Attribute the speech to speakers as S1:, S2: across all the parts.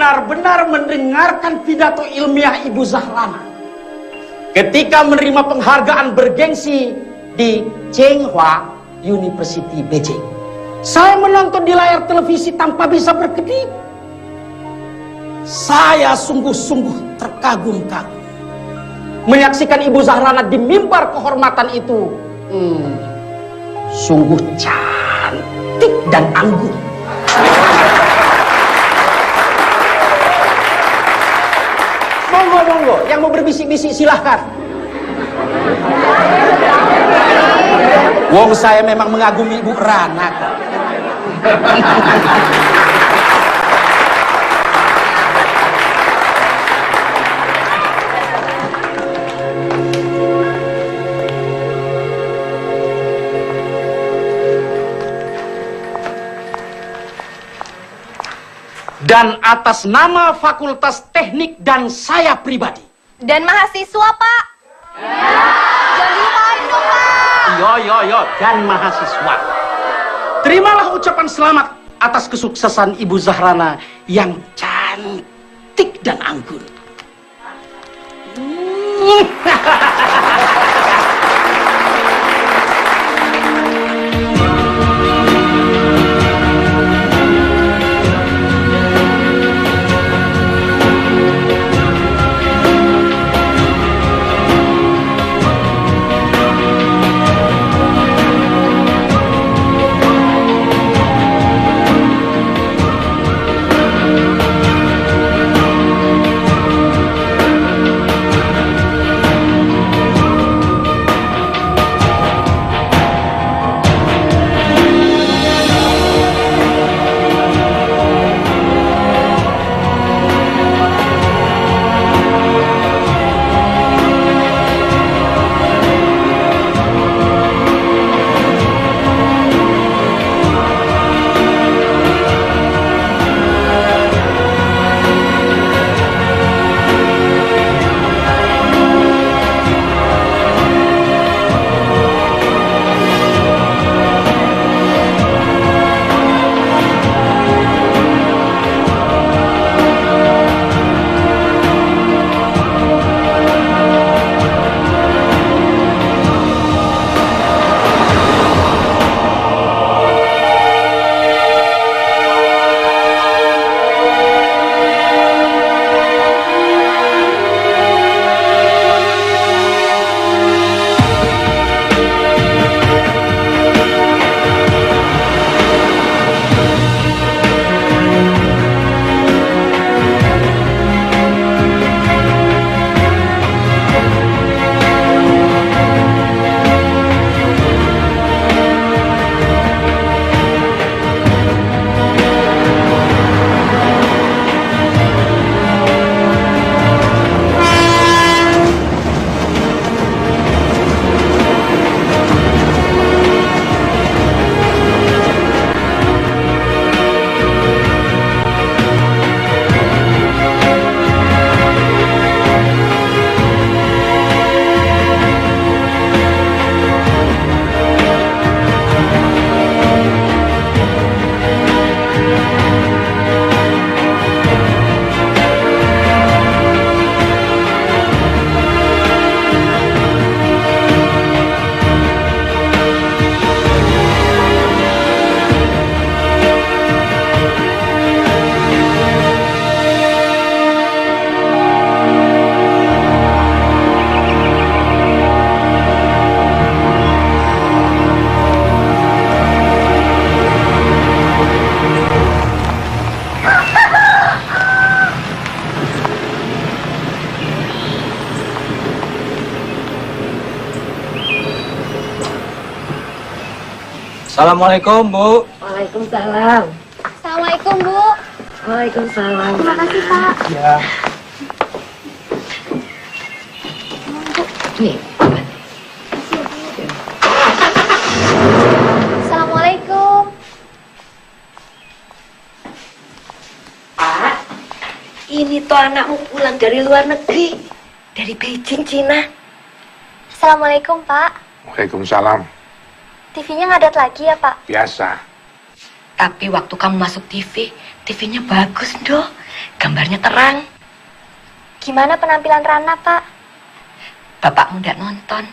S1: benar-benar mendengarkan pidato ilmiah Ibu Zahrana ketika menerima penghargaan bergengsi di Tsinghua University Beijing. Saya menonton di layar televisi tanpa bisa berkedip. Saya sungguh-sungguh terkagum-kagum menyaksikan Ibu Zahrana di mimbar kehormatan itu. Sungguh cantik dan anggun. Monggo, yang mau berbisik-bisik silahkan. Wong saya memang mengagumi Ibu Rana kok. Dan atas nama Fakultas Teknik dan saya pribadi.
S2: Dan mahasiswa, Pak. Jangan dilupain dong, Pak.
S1: Yo, dan mahasiswa. Terimalah ucapan selamat atas kesuksesan Ibu Zahrana yang cantik dan anggun.
S3: Assalamualaikum, Bu.
S4: Waalaikumsalam.
S2: Assalamualaikum, Bu.
S4: Waalaikumsalam.
S2: Terima kasih, Pak.
S3: Ya.
S4: Nih.
S2: Assalamualaikum.
S4: Pak, ini tuh anakmu pulang dari luar negeri. Dari Beijing, Cina.
S2: Assalamualaikum, Pak.
S5: Waalaikumsalam.
S2: TV-nya ngadat lagi ya, Pak?
S5: Biasa.
S4: Tapi waktu kamu masuk TV, TV-nya bagus, Dok. gambarnya terang.
S2: Gimana penampilan Rana, Pak?
S4: Bapakmu ndak nonton,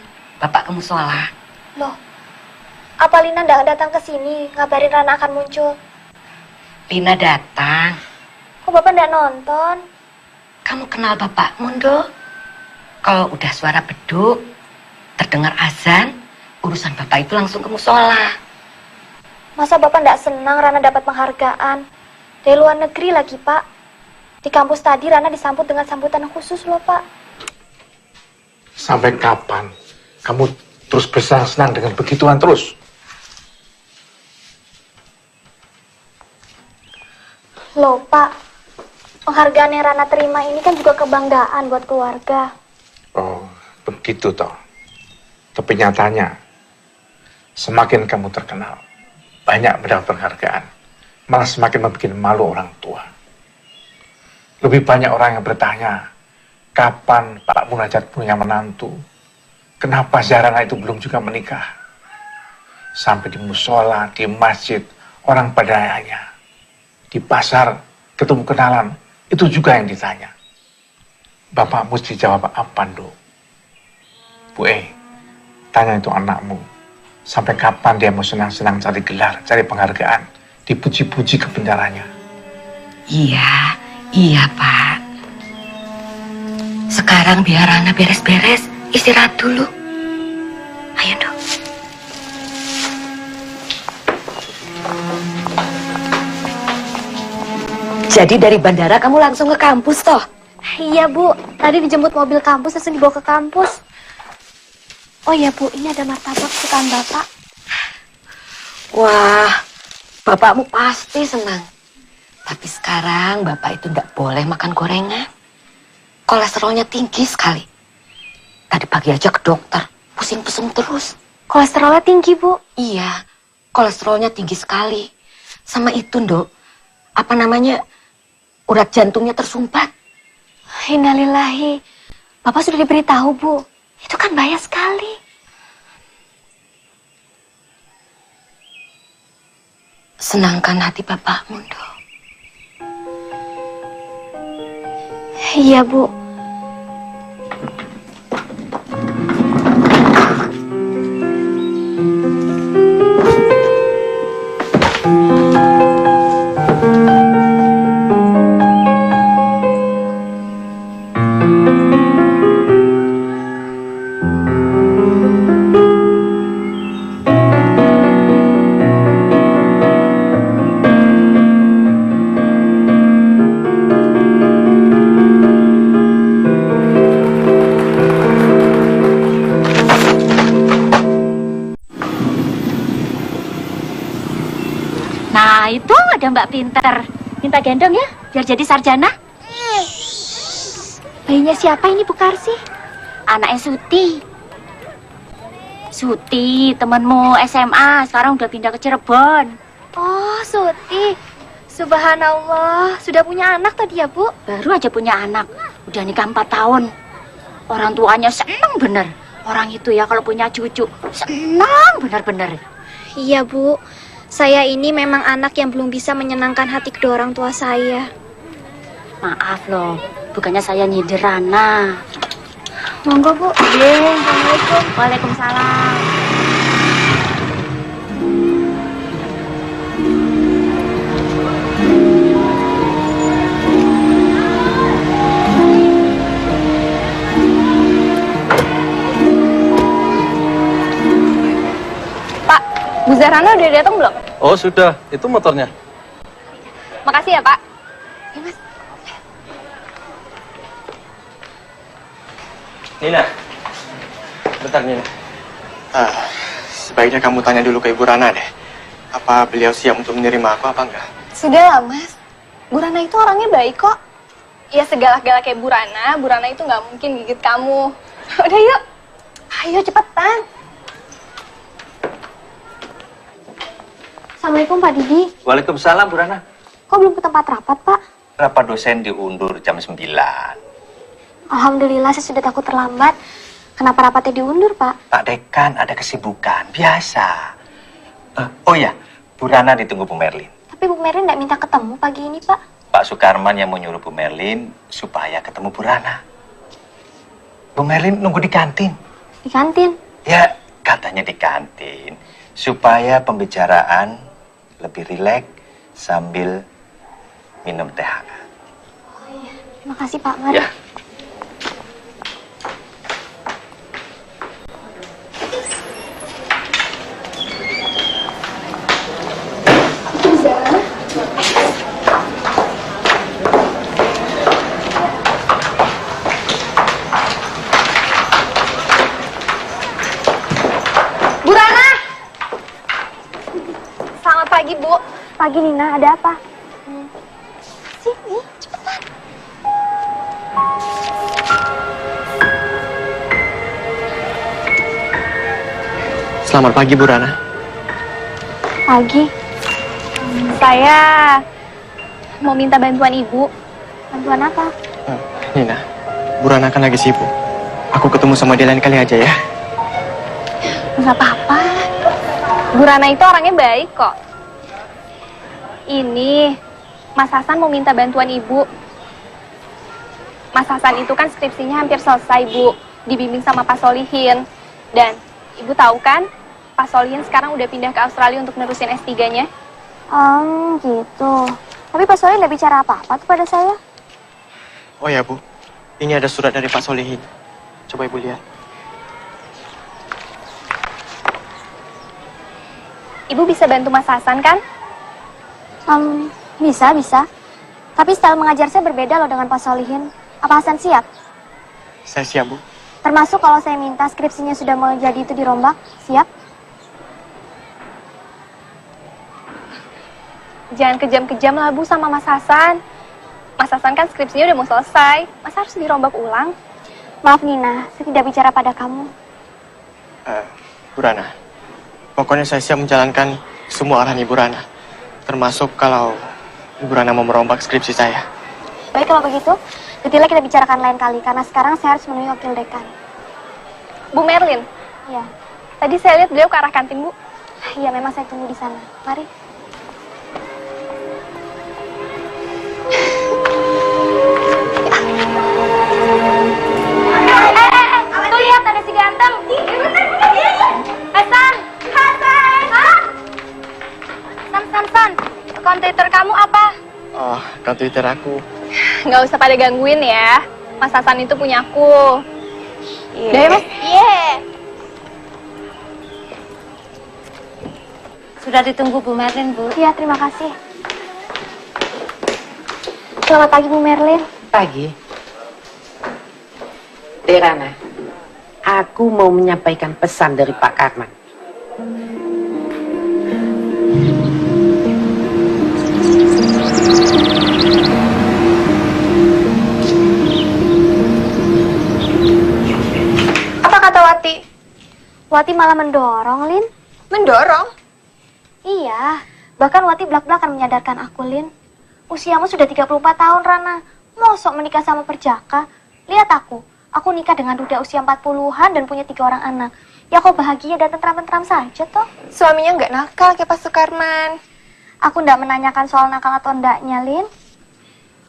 S4: bapak ke musola.
S2: Loh, apa Lina nggak datang ke sini ngabarin Rana akan muncul?
S4: Lina datang.
S2: Kok Bapak nggak nonton?
S4: Kamu kenal bapakmu, Nduk? Kalau udah suara beduk, terdengar azan, urusan bapak itu langsung ke musola.
S2: Masa Bapak nggak senang Rana dapat penghargaan? Dari luar negeri lagi, Pak. Di kampus tadi Rana disambut dengan sambutan khusus loh, Pak.
S3: Sampai kapan kamu terus bersenang-senang dengan begituan terus?
S2: Loh, Pak. Penghargaan yang Rana terima ini kan juga kebanggaan buat keluarga.
S3: Oh, begitu toh. Tapi nyatanya, semakin kamu terkenal, banyak mendapat penghargaan, malah semakin membuat malu orang tua. Lebih banyak orang yang bertanya, kapan Pak Munajat punya menantu? Kenapa Zahrana itu belum juga menikah? Sampai di musola, di masjid, orang pada nanya. Di pasar, ketemu kenalan, itu juga yang ditanya. Bapak mesti jawab apa, Nduk? Bu tanya itu anakmu. Sampai kapan dia mau senang-senang cari gelar, cari penghargaan, dipuji-puji kebenarannya?
S4: Iya Pak. Sekarang biar Rana beres-beres, istirahat dulu. Ayo dong. Jadi dari bandara kamu langsung ke kampus toh?
S2: Iya, Bu. Tadi dijemput mobil kampus, langsung dibawa ke kampus. Oh iya, Bu. Ini ada martabak kesukaan Bapak.
S4: Wah, bapakmu pasti senang. Tapi sekarang bapak itu tidak boleh makan gorengan. Kolesterolnya tinggi sekali. Tadi pagi aja ke dokter, pusing-pusing terus.
S2: Kolesterolnya tinggi, Bu.
S4: Iya, kolesterolnya tinggi sekali. Sama itu, Nduk, apa namanya, urat jantungnya tersumbat.
S2: Innalillahi. Bapak sudah diberitahu, Bu. Itu kan bahaya sekali.
S4: Senangkan hati bapakmu, Nduk.
S2: Iya, Bu.
S5: Nah, itu ada Mbak Pinter. Minta gendong ya, biar jadi sarjana.
S2: Bayinya siapa ini, Bu Karsi?
S5: Anaknya Suti. Suti, temenmu SMA, sekarang udah pindah ke Cirebon.
S2: Oh, Suti. Subhanallah. Sudah punya anak tadi ya, Bu?
S5: Baru aja punya anak, udah nikah 4 tahun. Orang tuanya seneng bener. Orang itu ya kalau punya cucu, senang bener-bener.
S2: Iya, Bu. Saya ini memang anak yang belum bisa menyenangkan hati kedua orang tua saya.
S5: Maaf loh, bukannya saya nyindir Rana.
S2: Monggo, Bu.
S5: Assalamualaikum. Waalaikumsalam.
S2: Pak, Bu Zahrana udah datang belum?
S6: Oh sudah, itu motornya.
S2: Makasih ya, Pak. Ya, Mas.
S6: Nina, bentar Nina.
S7: Sebaiknya kamu tanya dulu ke Ibu Rana deh. Apa beliau siap untuk menerima aku apa enggak?
S2: Sudahlah, Mas. Bu Rana itu orangnya baik kok. Ya segalak-galak kayak Bu Rana itu nggak mungkin gigit kamu. Udah yuk. Ayo cepetan. Assalamualaikum Pak Didi.
S6: Waalaikumsalam Bu Rana.
S2: Kok belum ke tempat rapat, Pak?
S6: Rapat dosen diundur jam 9.
S2: Alhamdulillah, saya sudah takut terlambat. Kenapa rapatnya diundur, Pak?
S6: Pak Dekan ada kesibukan, biasa. Oh ya, Bu Rana ditunggu Bu Merlin.
S2: Tapi Bu Merin nggak minta ketemu pagi ini, Pak.
S6: Pak Sukarman yang mau nyuruh Bu Merlin supaya ketemu Bu Rana. Bu Merlin nunggu di kantin.
S2: Di kantin?
S6: Ya, katanya di kantin. Supaya pembicaraan lebih rileks sambil minum teh hangat.
S2: Terima kasih Pak, mari.
S6: Ya.
S2: Bu Rana! Selamat pagi, Bu. Pagi, Nina. Ada apa? Sini, cepetan.
S7: Selamat pagi, Bu Rana.
S2: Pagi. Saya mau minta bantuan Ibu. Bantuan apa?
S7: Nina, Bu Rana kan lagi sibuk. Aku ketemu sama dia lain kali aja ya.
S2: Nggak apa-apa. Bu Rana itu orangnya baik kok. Ini, Mas Hasan mau minta bantuan Ibu. Mas Hasan itu kan skripsinya hampir selesai, Bu. Dibimbing sama Pak Solihin. Dan Ibu tahu kan, Pak Solihin sekarang udah pindah ke Australia untuk nerusin S3-nya. Gitu. Tapi Pak Solihin nggak bicara apa-apa tuh pada saya.
S7: Oh ya, Bu. Ini ada surat dari Pak Solihin. Coba Ibu lihat.
S2: Ibu bisa bantu Mas Hasan kan? Bisa. Tapi style mengajar saya berbeda loh dengan Pak Solihin. Apa Hasan siap?
S7: Saya siap, Bu.
S2: Termasuk kalau saya minta skripsinya sudah mau jadi itu dirombak, siap? Jangan kejam-kejam lah Bu sama Mas Hasan. Mas Hasan kan skripsinya udah mau selesai. Masa harus dirombak ulang? Maaf Nina, saya tidak bicara pada kamu.
S7: Bu Rana, pokoknya saya siap menjalankan semua arahan Ibu Rana. Termasuk kalau Ibu Rana mau merombak skripsi saya.
S2: Baik kalau begitu, detailnya kita bicarakan lain kali. Karena sekarang saya harus menemui wakil dekan. Bu Merlin? Iya. Tadi saya lihat beliau ke arah kantin, Bu. Iya, memang saya tunggu di sana. Mari. Tuh lihat ada si ganteng. Hasan. San. Akun Twitter kamu apa?
S7: Oh, akun Twitter aku.
S2: Nggak usah pada gangguin ya. Mas Hasan itu punya aku. Udah ya, Mas?
S4: Sudah ditunggu Bu Merlin, Bu.
S2: Iya, terima kasih. Selamat pagi, Bu Merlin.
S8: Pagi. Derana, aku mau menyampaikan pesan dari Pak Karman.
S2: Apa kata Wati? Wati malah mendorong, Lin. Mendorong? Iya, bahkan Wati belak-belakan menyadarkan aku, Lin. Usiamu sudah 34 tahun, Rana. Mosok menikah sama perjaka? Lihat aku nikah dengan duda usia 40-an dan punya 3 orang anak. Ya kok bahagia dan tentram-tentram saja toh. Suaminya nggak nakal kayak Pak Sukarman. Aku nggak menanyakan soal nakal atau ndaknya, Lin.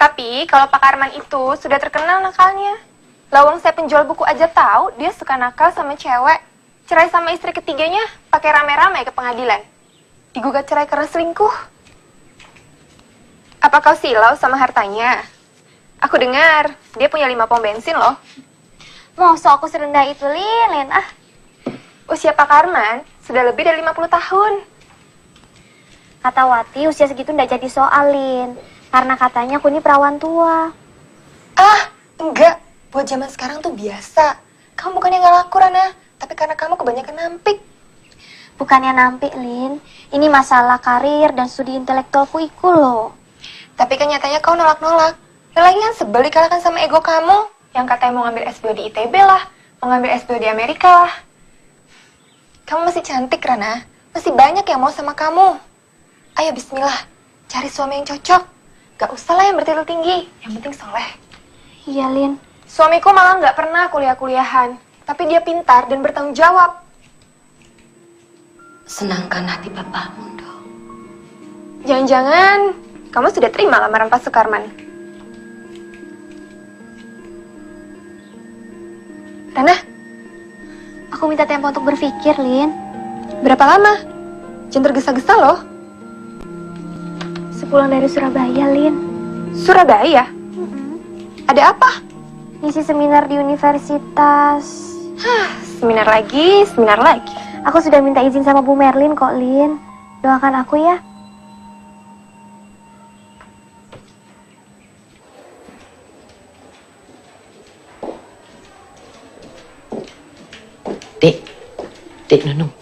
S2: Tapi kalau Pak Karman itu sudah terkenal nakalnya. Lawang saya penjual buku aja tahu dia suka nakal sama cewek. Cerai sama istri ketiganya pakai rame-rame ke pengadilan. Digugat cerai karena selingkuh. Apa kau silau sama hartanya? Aku dengar dia punya 5 pom bensin loh. Masa aku serendah itu, Lin? Usia Pak Karman sudah lebih dari 50 tahun. Kata Wati, usia segitu ndak jadi soal, Lin. Karena katanya aku ini perawan tua. Enggak. Buat zaman sekarang tuh biasa. Kamu bukannya nggak laku, Rana. Tapi karena kamu kebanyakan nampik. Bukannya nampik, Lin. Ini masalah karir dan studi intelektualku iku loh. Tapi kan nyatanya kau nolak-nolak. Lagi kan sebel dikalahkan sama ego kamu. Yang katanya mau ngambil S2 di ITB lah. Mau ngambil S2 di Amerika lah. Kamu masih cantik, Rana. Masih banyak yang mau sama kamu. Ayo bismillah. Cari suami yang cocok. Gak usah lah yang bertitel tinggi. Yang penting soleh. Iya, Lin. Suamiku malah gak pernah kuliah-kuliahan. Tapi dia pintar dan bertanggung jawab.
S4: Senangkan hati bapakmu dong.
S2: Jangan-jangan kamu sudah terima lamaran Pak Sukarman. Rana, aku minta tempo untuk berpikir, Lin. Berapa lama? Jangan tergesa-gesa loh. Sepulang dari Surabaya, Lin. Surabaya? Ada apa?
S9: Ngisi seminar di universitas.
S2: Seminar lagi, seminar lagi.
S9: Aku sudah minta izin sama Bu Merlin kok, Lin. Doakan aku ya.
S8: Dek Nunung,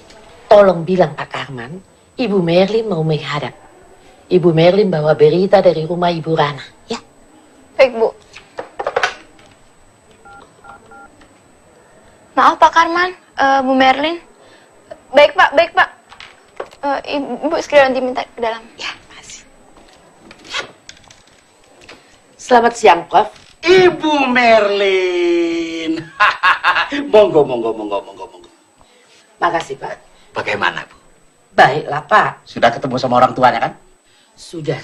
S8: tolong bilang Pak Karman, Ibu Merlin mau menghadap. Ibu Merlin bawa berita dari rumah Ibu Rana, ya?
S2: Baik, Bu. Maaf, Pak Karman, Bu Merlin. Baik, Pak, baik, Pak. Ibu sekalian diminta ke dalam.
S8: Ya, makasih. Selamat siang, Prof.
S1: Ibu Merlin. Monggo.
S8: Makasih, Pak.
S1: Bagaimana, Bu?
S8: Baiklah, Pak.
S1: Sudah ketemu sama orang tuanya kan?
S8: Sudah.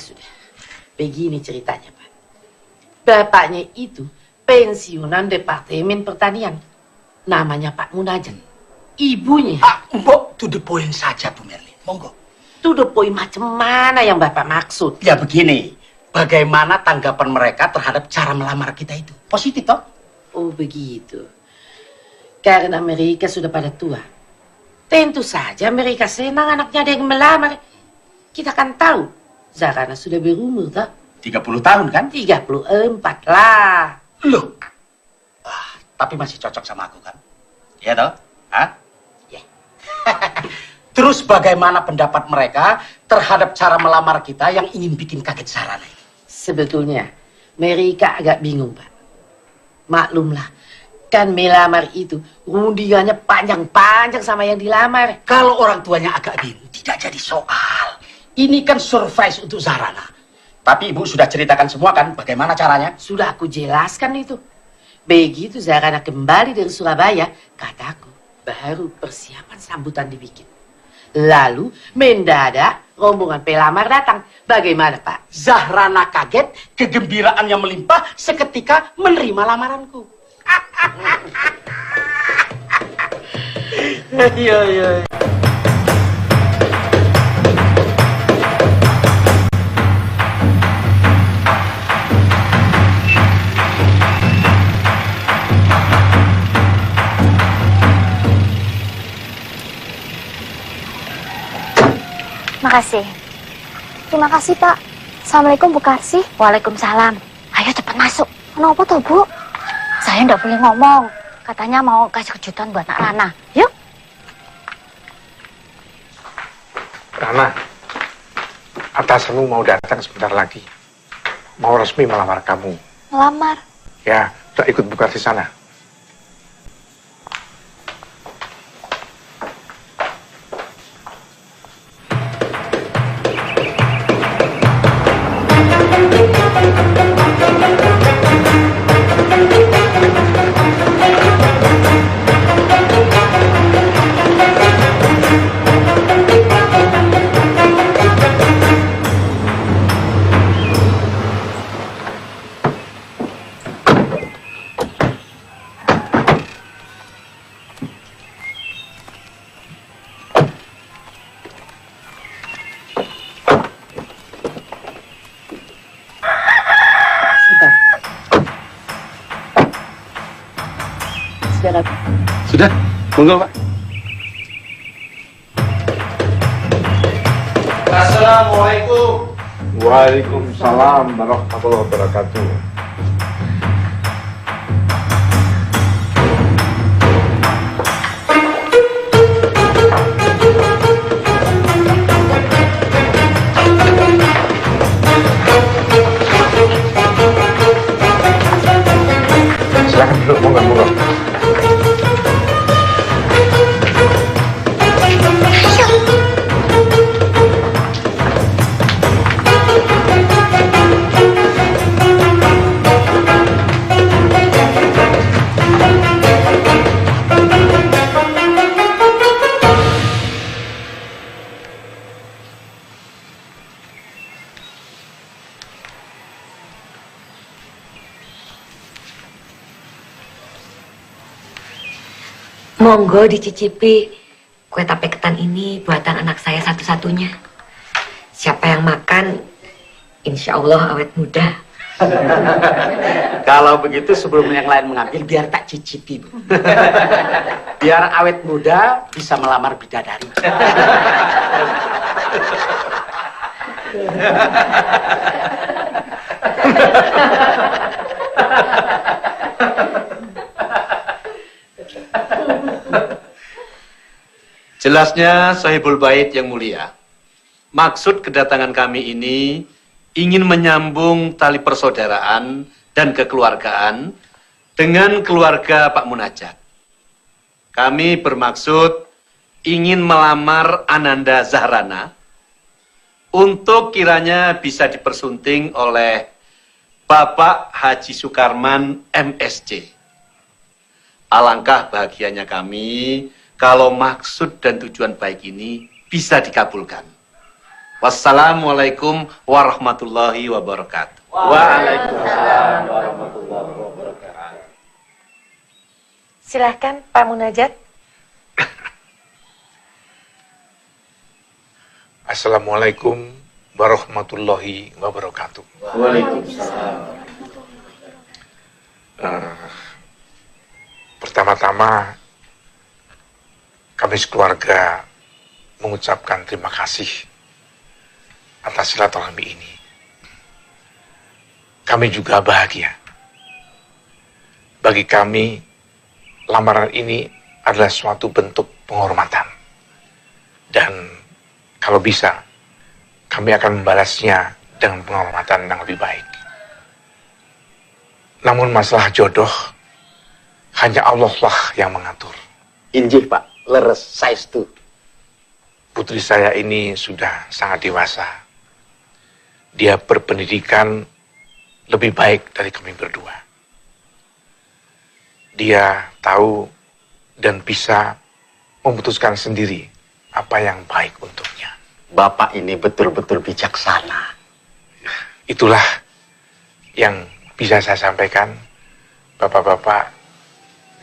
S8: Begini ceritanya, Pak. Bapaknya itu pensiunan Departemen Pertanian. Namanya Pak Munajen. Ibunya...
S1: Mbok, to the point saja, Bu Merlin. Monggo.
S8: To the point macam mana yang Bapak maksud?
S1: Ya begini, bagaimana tanggapan mereka terhadap cara melamar kita itu? Positif, toh?
S8: Oh, begitu. Karena mereka sudah pada tua. Tentu saja mereka senang anaknya ada yang melamar. Kita kan tahu, Zarana sudah berumur, toh?
S1: 30 tahun, kan?
S8: 34 lah.
S1: Loh. Tapi masih cocok sama aku, kan? Iya, toh? Hah?
S8: Ya.
S1: Terus bagaimana pendapat mereka terhadap cara melamar kita yang ingin bikin kaget Zarana ini?
S8: Sebetulnya, mereka agak bingung, Pak. Maklumlah, kan melamar itu rundingannya panjang-panjang sama yang dilamar.
S1: Kalau orang tuanya agak bingung, tidak jadi soal. Ini kan surprise untuk Zarana. Tapi ibu sudah ceritakan semua kan bagaimana caranya?
S8: Sudah aku jelaskan itu. Begitu Zarana kembali dari Surabaya, kataku, baru persiapan sambutan dibikin. Lalu mendadak rombongan pelamar datang. Bagaimana, Pak?
S1: Zahrana kaget, kegembiraannya melimpah seketika menerima lamaranku.
S8: Iya.
S9: Makasih. Terima kasih, Pak. Assalamualaikum, Bu Karsi.
S5: Waalaikumsalam. Ayo cepat masuk.
S9: Kenapa toh, Bu?
S5: Saya nggak boleh ngomong. Katanya mau kasih kejutan buat Nak Rana. Yuk.
S3: Rana, atasanmu mau datang sebentar lagi. Mau resmi melamar kamu.
S9: Melamar.
S3: Ya, udah ikut buka di sana.
S6: Sudah, monggo Pak.
S3: Assalamualaikum. Waalaikumsalam warahmatullahi wabarakatuh. Silakan duduk, monggo.
S4: Monggo dicicipi kue tape ketan ini buatan anak saya satu-satunya. Siapa yang makan, insya Allah awet muda.
S1: Kalau begitu sebelum yang lain mengambil, biar tak cicipi, Bu. Biar awet muda bisa melamar bidadari.
S10: Jelasnya Sahibul Bait yang mulia, maksud kedatangan kami ini ingin menyambung tali persaudaraan dan kekeluargaan dengan keluarga Pak Munajat. Kami bermaksud ingin melamar Ananda Zahrana untuk kiranya bisa dipersunting oleh Bapak Haji Sukarman MSc. Alangkah bahagianya kami kalau maksud dan tujuan baik ini bisa dikabulkan. Wassalamualaikum warahmatullahi wabarakatuh.
S1: Waalaikumsalam warahmatullahi wabarakatuh.
S2: Silahkan Pak Munajat.
S3: Assalamualaikum warahmatullahi wabarakatuh.
S1: Waalaikumsalam.
S3: Pertama-tama kami sekeluarga mengucapkan terima kasih atas silaturahmi ini. Kami juga bahagia. Bagi kami, lamaran ini adalah suatu bentuk penghormatan. Dan kalau bisa, kami akan membalasnya dengan penghormatan yang lebih baik. Namun masalah jodoh, hanya Allah lah yang mengatur.
S1: Injih, Pak. Leres, saestu.
S3: Putri saya ini sudah sangat dewasa. Dia berpendidikan lebih baik dari kami berdua. Dia tahu dan bisa memutuskan sendiri apa yang baik untuknya.
S1: Bapak ini betul-betul bijaksana.
S3: Itulah yang bisa saya sampaikan, bapak-bapak,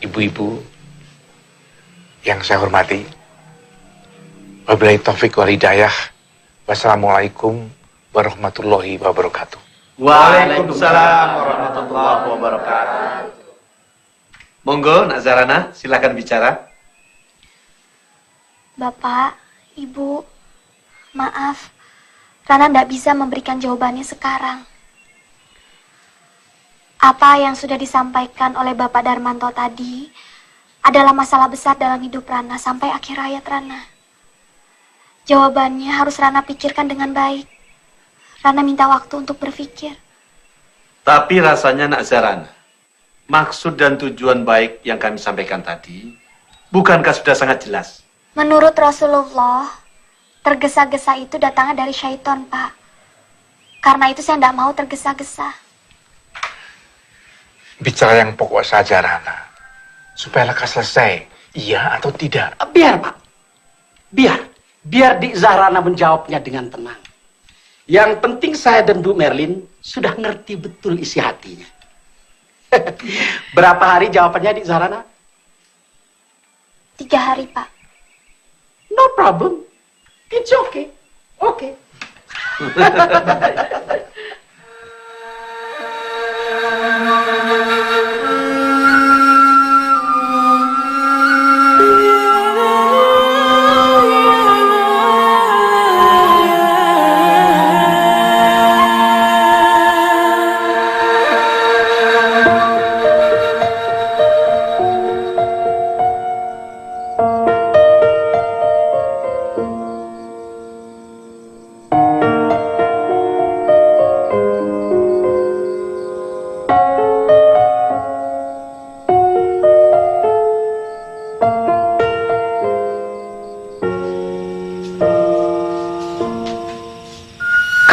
S3: ibu-ibu yang saya hormati. Wabillahi taufiq wal hidayah. Wassalamualaikum warahmatullahi wabarakatuh.
S10: Waalaikumsalam warahmatullahi wabarakatuh. Monggo, Nak Zahrana, silakan bicara.
S9: Bapak, Ibu, maaf. Rana tidak bisa memberikan jawabannya sekarang. Apa yang sudah disampaikan oleh Bapak Darmanto tadi adalah masalah besar dalam hidup Rana sampai akhir hayat Rana. Jawabannya harus Rana pikirkan dengan baik. Rana minta waktu untuk berpikir.
S10: Tapi rasanya Nak Zahrana, maksud dan tujuan baik yang kami sampaikan tadi, bukankah sudah sangat jelas?
S9: Menurut Rasulullah, tergesa-gesa itu datangnya dari syaitan, Pak. Karena itu saya tidak mau tergesa-gesa.
S3: Bicara yang pokok saja, Rana. Supaya lekas selesai, iya atau tidak?
S1: Biar, Pak. Biar Dik Zahrana menjawabnya dengan tenang. Yang penting saya dan Bu Merlin sudah ngerti betul isi hatinya. Berapa hari jawabannya, Dik Zahrana?
S9: 3 hari, Pak.
S1: No problem. It's okay. Okay.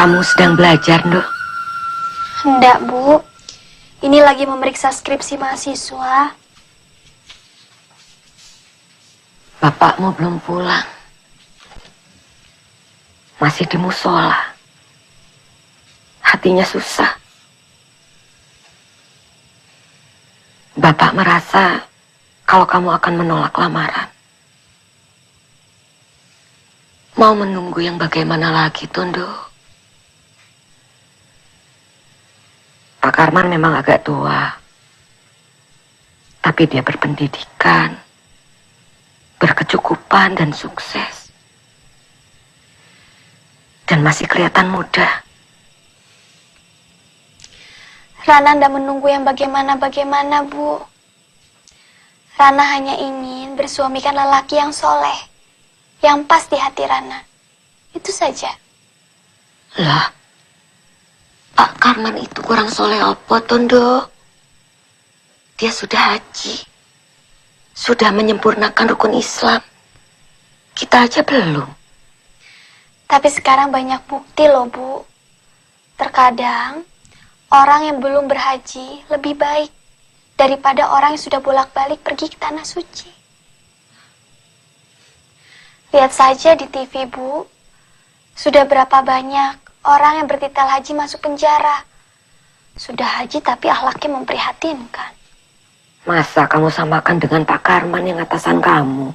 S4: Kamu sedang belajar, Nduh?
S9: Hendak, Bu. Ini lagi memeriksa skripsi mahasiswa.
S4: Bapakmu belum pulang. Masih di musola. Hatinya susah. Bapak merasa kalau kamu akan menolak lamaran. Mau menunggu yang bagaimana lagi, Tondo? Pak Karman memang agak tua, tapi dia berpendidikan, berkecukupan dan sukses. Dan masih kelihatan muda.
S9: Rana ndak menunggu yang bagaimana-bagaimana, Bu. Rana hanya ingin bersuamikan lelaki yang soleh, yang pas di hati Rana. Itu saja.
S4: Lah, Pak Karman itu kurang soleh apa, Tondo? Dia sudah haji, sudah menyempurnakan rukun Islam. Kita aja belum.
S9: Tapi sekarang banyak bukti loh, Bu. Terkadang, orang yang belum berhaji lebih baik daripada orang yang sudah bolak-balik pergi ke tanah suci. Lihat saja di TV, Bu. Sudah berapa banyak orang yang bertitel haji masuk penjara. Sudah haji tapi akhlaknya memprihatinkan.
S4: Masa kamu samakan dengan Pak Karman yang atasan kamu?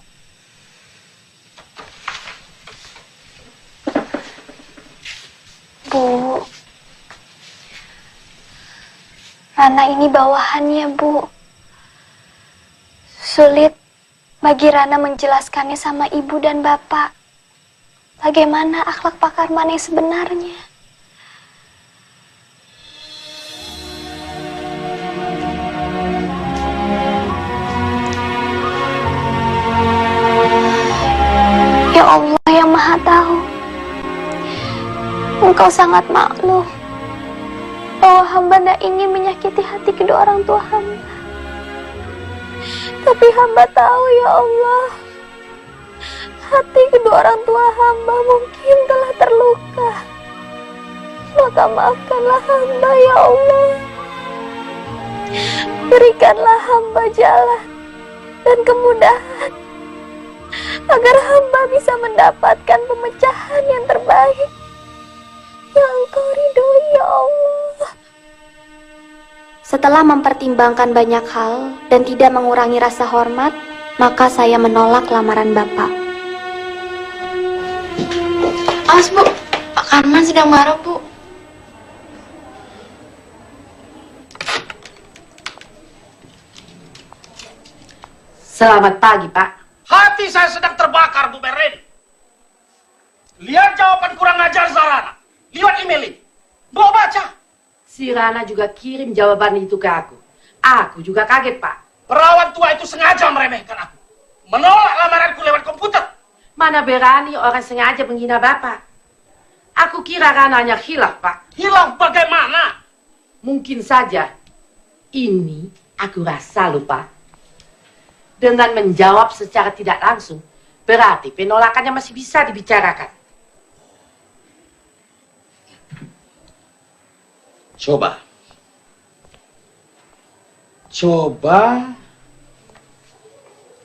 S9: Bu, Rana ini bawahannya, Bu. Sulit bagi Rana menjelaskannya sama ibu dan bapak. Bagaimana akhlak Pak Karman yang sebenarnya? Ya Allah yang Maha Tahu, Engkau sangat maklum bahwa hamba tidak ingin menyakiti hati kedua orang tua hamba. Tapi hamba tahu, ya Allah, hati kedua orang tua hamba mungkin telah terluka. Maka maafkanlah hamba, ya Allah. Berikanlah hamba jalan dan kemudahan agar hamba bisa mendapatkan pemecahan yang terbaik yang Engkau ridhoi, ya Allah. Setelah mempertimbangkan banyak hal dan tidak mengurangi rasa hormat, maka saya menolak lamaran Bapak. Awas, Bu. Pak Karman sedang marah, Bu.
S8: Selamat pagi, Pak.
S1: Hati saya sedang terbakar, Bu Merlin. Lihat jawaban kurang ajar Zarana. Lihat email ini. Bawa baca.
S8: Si Rana juga kirim jawaban itu ke aku. Aku juga kaget, Pak.
S1: Perawan tua itu sengaja meremehkan aku. Menolak lamaranku lewat komputer.
S8: Mana berani orang sengaja menghina Bapak. Aku kira Rananya hilaf, Pak.
S1: Hilaf bagaimana?
S8: Mungkin saja. Ini aku rasa lupa. Dengan menjawab secara tidak langsung, berarti penolakannya masih bisa dibicarakan.
S1: Coba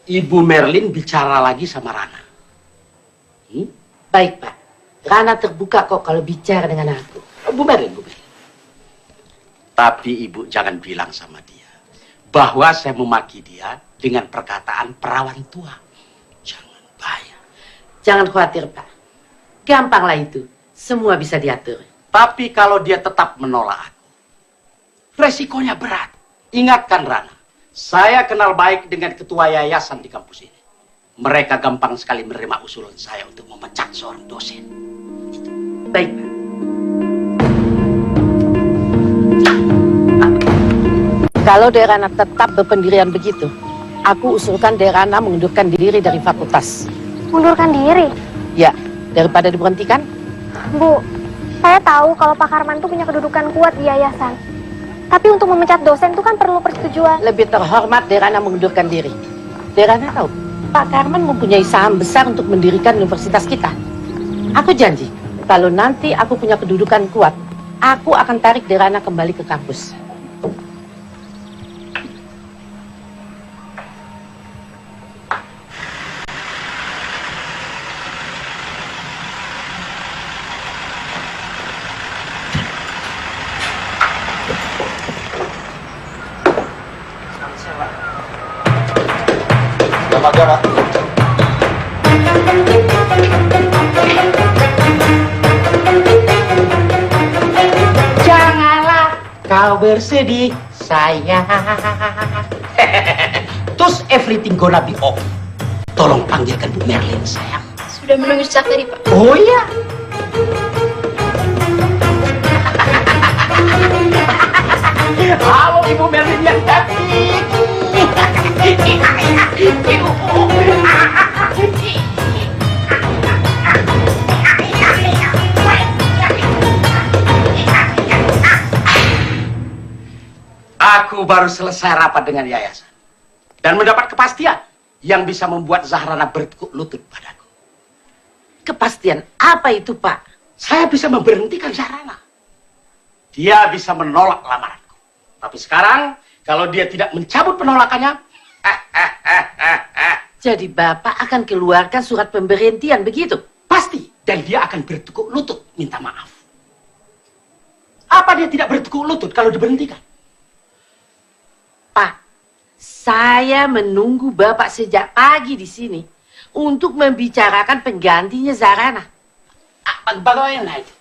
S1: Ibu Merlin bicara lagi sama Rana.
S8: Baik, Pak. Rana terbuka kok kalau bicara dengan aku.
S1: Bu Merlin. Tapi Ibu jangan bilang sama dia bahwa saya memaki dia dengan perkataan perawan tua. Jangan, bahaya.
S8: Jangan khawatir, Pak. Gampanglah itu. Semua bisa diatur.
S1: Tapi kalau dia tetap menolak aku, resikonya berat. Ingatkan Rana, saya kenal baik dengan ketua yayasan di kampus ini. Mereka gampang sekali menerima usulan saya untuk memecat seorang dosen.
S8: Baik, Pak. Kalau Derana tetap berpendirian begitu, aku usulkan Derana mengundurkan diri dari fakultas.
S9: Mundurkan diri?
S8: Ya, daripada diberhentikan.
S9: Bu, saya tahu kalau Pak Karman itu punya kedudukan kuat di yayasan. Tapi untuk memecat dosen itu kan perlu persetujuan.
S8: Lebih terhormat Derana mengundurkan diri. Derana tahu, Pak Karman mempunyai saham besar untuk mendirikan universitas kita. Aku janji, kalau nanti aku punya kedudukan kuat, aku akan tarik Derana kembali ke kampus.
S3: aja, Pak.
S1: Janganlah kau bersedih, sayang. Terus everything gonna be okay. Tolong panggilkan Bu Merlin, sayang.
S9: Sudah menunggu sejak tadi, Pak.
S1: Oh iya. Halo Ibu Merlin yang cantik. Aku baru selesai rapat dengan yayasan dan mendapat kepastian yang bisa membuat Zahrana bertekuk lutut padaku.
S8: Kepastian apa itu, Pak?
S1: Saya bisa memberhentikan Zahrana. Dia bisa menolak lamaranku. Tapi sekarang, kalau dia tidak mencabut penolakannya,
S8: Jadi Bapak akan keluarkan surat pemberhentian, begitu?
S1: pasti. Dan dia akan bertekuk lutut minta maaf. Apa dia tidak bertekuk lutut kalau diberhentikan?
S8: Pak, saya menunggu Bapak sejak pagi di sini untuk membicarakan penggantinya Zahrana.
S1: Bagaimana itu?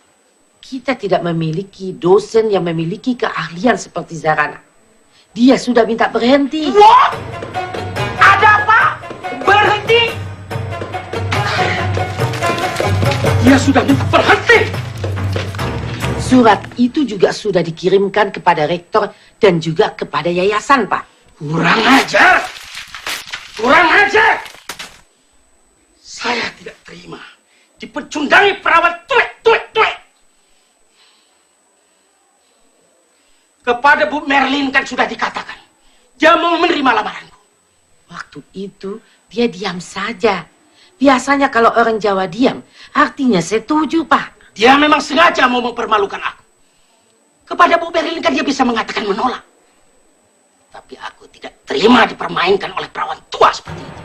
S8: Kita tidak memiliki dosen yang memiliki keahlian seperti Zahrana. Dia sudah minta berhenti.
S1: What? Ada apa? Berhenti? Dia sudah minta berhenti.
S8: Surat itu juga sudah dikirimkan kepada rektor dan juga kepada yayasan, Pak.
S1: Kurang ajar. Kurang ajar. Saya tidak terima dipecundangi perawat tuek. Kepada Bu Merlin kan sudah dikatakan dia mau menerima lamaranku.
S8: Waktu itu dia diam saja. Biasanya kalau orang Jawa diam, artinya setuju, Pak.
S1: Dia memang sengaja mau mempermalukan aku. Kepada Bu Merlin kan dia bisa mengatakan menolak. Tapi aku tidak terima dipermainkan oleh perawan tua seperti itu.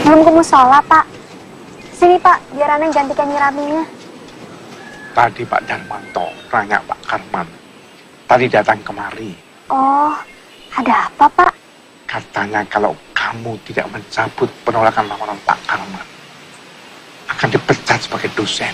S9: Belum ke musola, Pak. Sini, Pak, biar Ana gantikan nyirabinya.
S3: Tadi Pak Darmanto nanya Pak Karman. Tadi datang kemari.
S9: Oh, ada apa, Pak?
S3: Katanya kalau kamu tidak mencabut penolakan lamaran Pak Karman, akan dipecat sebagai dosen.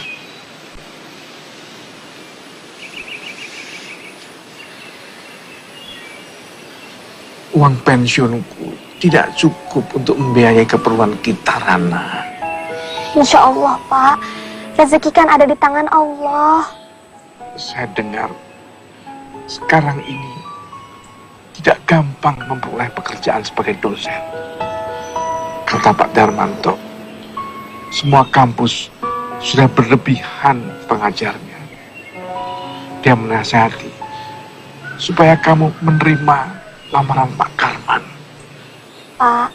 S3: Uang pensiunku tidak cukup untuk membiayai keperluan kita, Rana.
S9: Insya Allah, Pak. Rezeki kan ada di tangan Allah.
S3: Saya dengar sekarang ini tidak gampang memperoleh pekerjaan sebagai dosen. Kata Pak Darmanto, semua kampus sudah berlebihan pengajarnya. Dia menasihati supaya kamu menerima lamaran Pak Karman.
S9: Pak,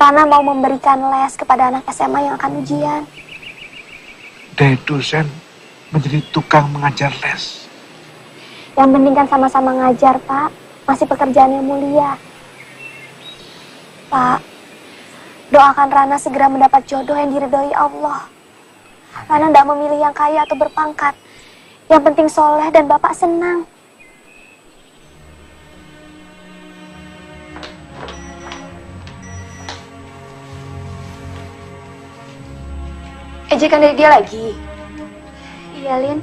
S9: Rana mau memberikan les kepada anak SMA yang akan ujian.
S3: Dari dosen menjadi tukang mengajar les.
S9: Yang penting kan sama-sama ngajar, Pak. Masih pekerjaan yang mulia. Pak, doakan Rana segera mendapat jodoh yang diridhoi Allah. Rana tidak memilih yang kaya atau berpangkat. Yang penting soleh dan Bapak senang.
S2: Ejekan dari dia lagi.
S9: Iya, Lin.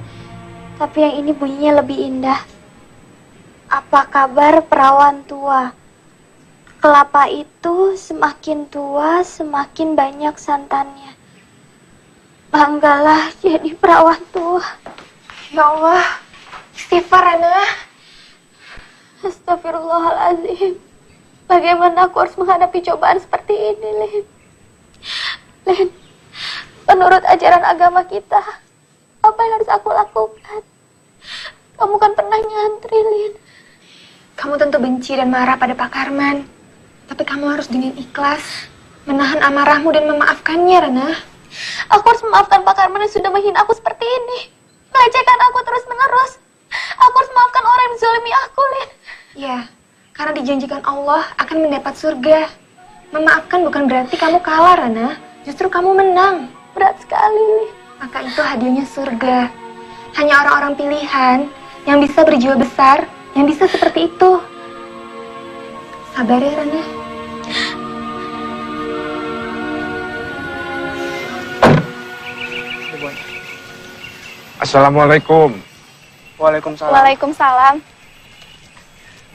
S9: Tapi yang ini bunyinya lebih indah. Apa kabar perawan tua? Kelapa itu semakin tua, semakin banyak santannya. Banggalah jadi perawan tua.
S2: Ya Allah, istighfar, Rana.
S9: Astagfirullahaladzim. Bagaimana aku harus menghadapi cobaan seperti ini, Lin? Lin, menurut ajaran agama kita, apa yang harus aku lakukan? Kamu kan pernah nyantri, Lin.
S2: Kamu tentu benci dan marah pada Pak Karman. Tapi kamu harus dengan ikhlas menahan amarahmu dan memaafkannya, Rana.
S9: Aku harus memaafkan Pak Karman yang sudah menghina aku seperti ini. Melecehkan aku terus-menerus. Aku harus memaafkan orang yang menzalimi aku, Lin.
S2: Ya, karena dijanjikan Allah akan mendapat surga. Memaafkan bukan berarti kamu kalah, Rana. Justru kamu menang.
S9: Berat sekali, Lin.
S2: Maka itu hadiahnya surga. Hanya orang-orang pilihan yang bisa berjiwa besar, yang bisa seperti itu. Sabar ya, Rana.
S3: Assalamualaikum.
S7: Waalaikumsalam.
S9: Waalaikumsalam.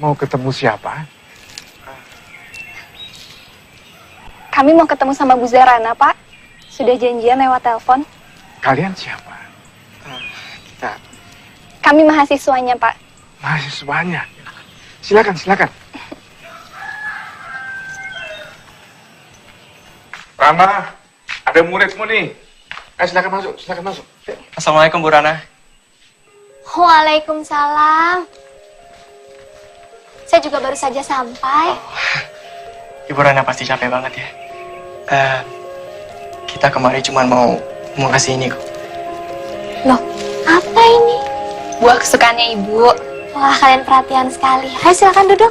S3: Mau ketemu siapa?
S9: Kami mau ketemu sama Bu Zarana, Pak. Sudah janjian lewat telepon.
S3: Kalian siapa?
S7: Kita
S9: Kami mahasiswanya, Pak.
S3: Mahasiswanya. Silakan, silakan. Rana, ada muridmu nih. Silakan masuk, silakan masuk.
S7: Assalamualaikum Bu Rana.
S9: Waalaikumsalam. Saya juga baru saja sampai.
S7: Ibu Rana pasti capek banget ya. Kita kemari cuma mau kasih ini kok.
S9: Loh, apa ini?
S2: Buah kesukaannya Ibu.
S9: Wah, kalian perhatian sekali. Ayo silakan duduk.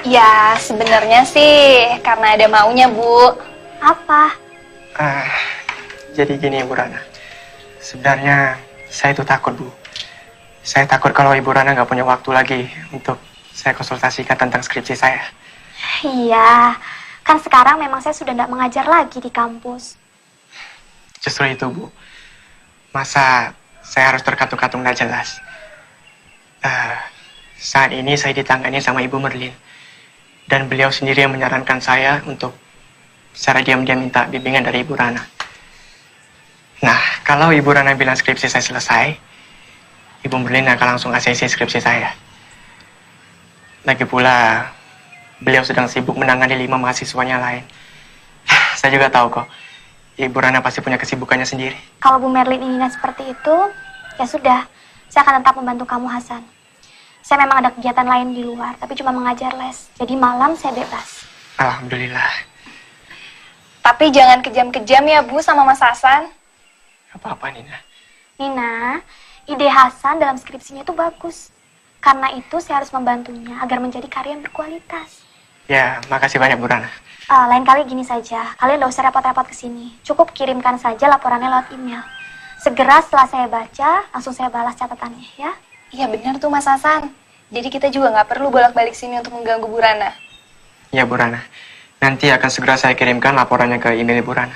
S2: Ya, sebenarnya sih karena ada maunya, Bu.
S9: Apa?
S7: Jadi gini Bu Rana. Sebenarnya saya itu takut Bu. Saya takut kalau Ibu Rana nggak punya waktu lagi untuk saya konsultasikan tentang skripsi saya.
S9: Iya, kan sekarang memang saya sudah tidak mengajar lagi di kampus.
S7: Justru itu Bu. Masa saya harus terkatung-katung nggak jelas. Saat ini saya ditangani sama Ibu Merlin. Dan beliau sendiri yang menyarankan saya untuk secara diam-diam minta bimbingan dari Ibu Rana. Nah, kalau Ibu Rana bilang skripsi saya selesai, Ibu Merlin akan langsung ACC skripsi saya. Lagi pula, beliau sedang sibuk menangani 5 mahasiswanya lain. Saya juga tahu kok, Ibu Rana pasti punya kesibukannya sendiri.
S9: Kalau Bu Merlin inginnya seperti itu, ya sudah, saya akan tetap membantu kamu, Hasan. Saya memang ada kegiatan lain di luar, tapi cuma mengajar les. Jadi malam saya bebas.
S7: Alhamdulillah.
S2: Tapi jangan kejam-kejam ya, Bu, sama Mas Hasan.
S7: Apa-apa, Nina.
S9: Nina, ide Hasan dalam skripsinya itu bagus. Karena itu saya harus membantunya agar menjadi karya yang berkualitas.
S7: Ya, makasih banyak Bu Rana.
S9: Lain kali gini saja, kalian nggak usah repot-repot ke sini. Cukup kirimkan saja laporannya lewat email. Segera setelah saya baca, langsung saya balas catatannya, ya.
S2: Iya benar tuh Mas Hasan. Jadi kita juga nggak perlu bolak-balik sini untuk mengganggu Bu Rana.
S7: Ya Bu Rana, nanti akan segera saya kirimkan laporannya ke email Bu Rana.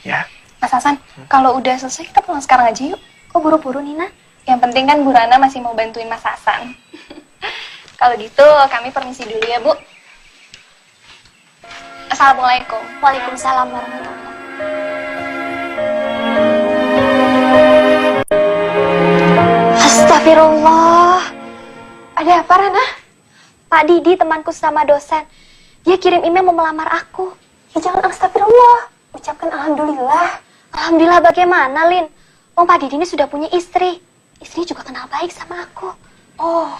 S7: Ya.
S2: Mas Hasan, kalau udah selesai kita pulang sekarang aja yuk.
S9: Kok buru-buru, Nina?
S2: Yang penting kan Bu Rana masih mau bantuin Mas Hasan. Kalau gitu kami permisi dulu ya Bu. Assalamualaikum.
S9: Waalaikumsalam warahmatullahi wabarakatuh. Astagfirullah. Ada apa, Rana? Pak Didi, temanku sama dosen. Dia kirim email mau melamar aku. Ya jangan astagfirullah. Ucapkan alhamdulillah. Alhamdulillah bagaimana, Lin? Oh, Pak Didi ini sudah punya istri. Istrinya juga kenal baik sama aku. Oh.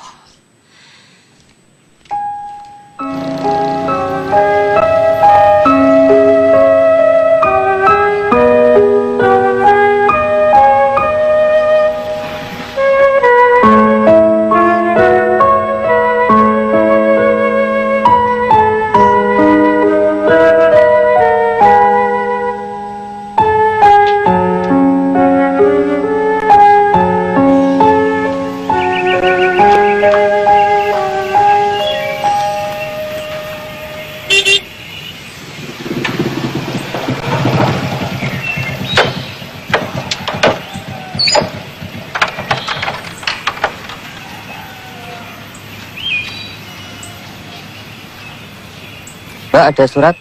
S11: Mbak, ada surat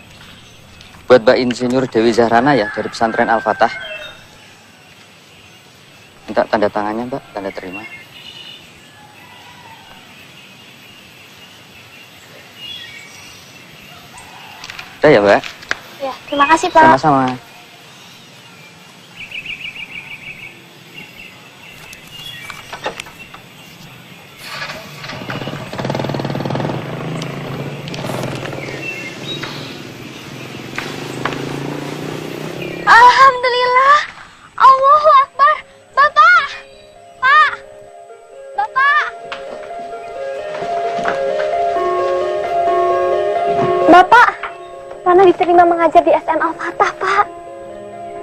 S11: buat Mbak Insinyur Dewi Zahrana ya dari pesantren Al-Fatah. Minta tanda tangannya, Mbak, tanda terima. Udah ya, Mbak?
S9: Ya, terima kasih, Pak.
S11: Sama-sama.
S9: Bapak, Rana diterima mengajar di STM Al-Fatah, Pak.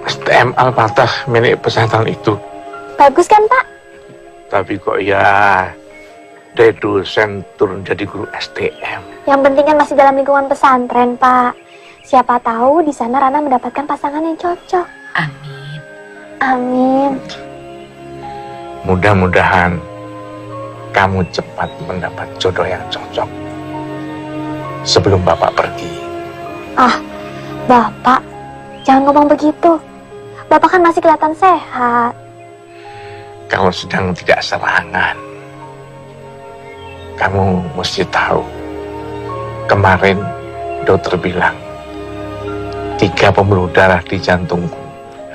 S3: STM Al-Fatah milik pesantren itu.
S9: Bagus kan, Pak?
S3: Tapi kok ya dari dosen turun jadi guru STM.
S9: Yang penting kan masih dalam lingkungan pesantren, Pak. Siapa tahu di sana Rana mendapatkan pasangan yang cocok.
S4: Amin.
S9: Amin.
S3: Mudah-mudahan kamu cepat mendapat jodoh yang cocok sebelum Bapak pergi.
S9: Ah, Bapak, jangan ngomong begitu. Bapak kan masih kelihatan sehat.
S3: Kalau sedang tidak serangan, kamu mesti tahu. Kemarin dokter bilang 3 pembuluh darah di jantungku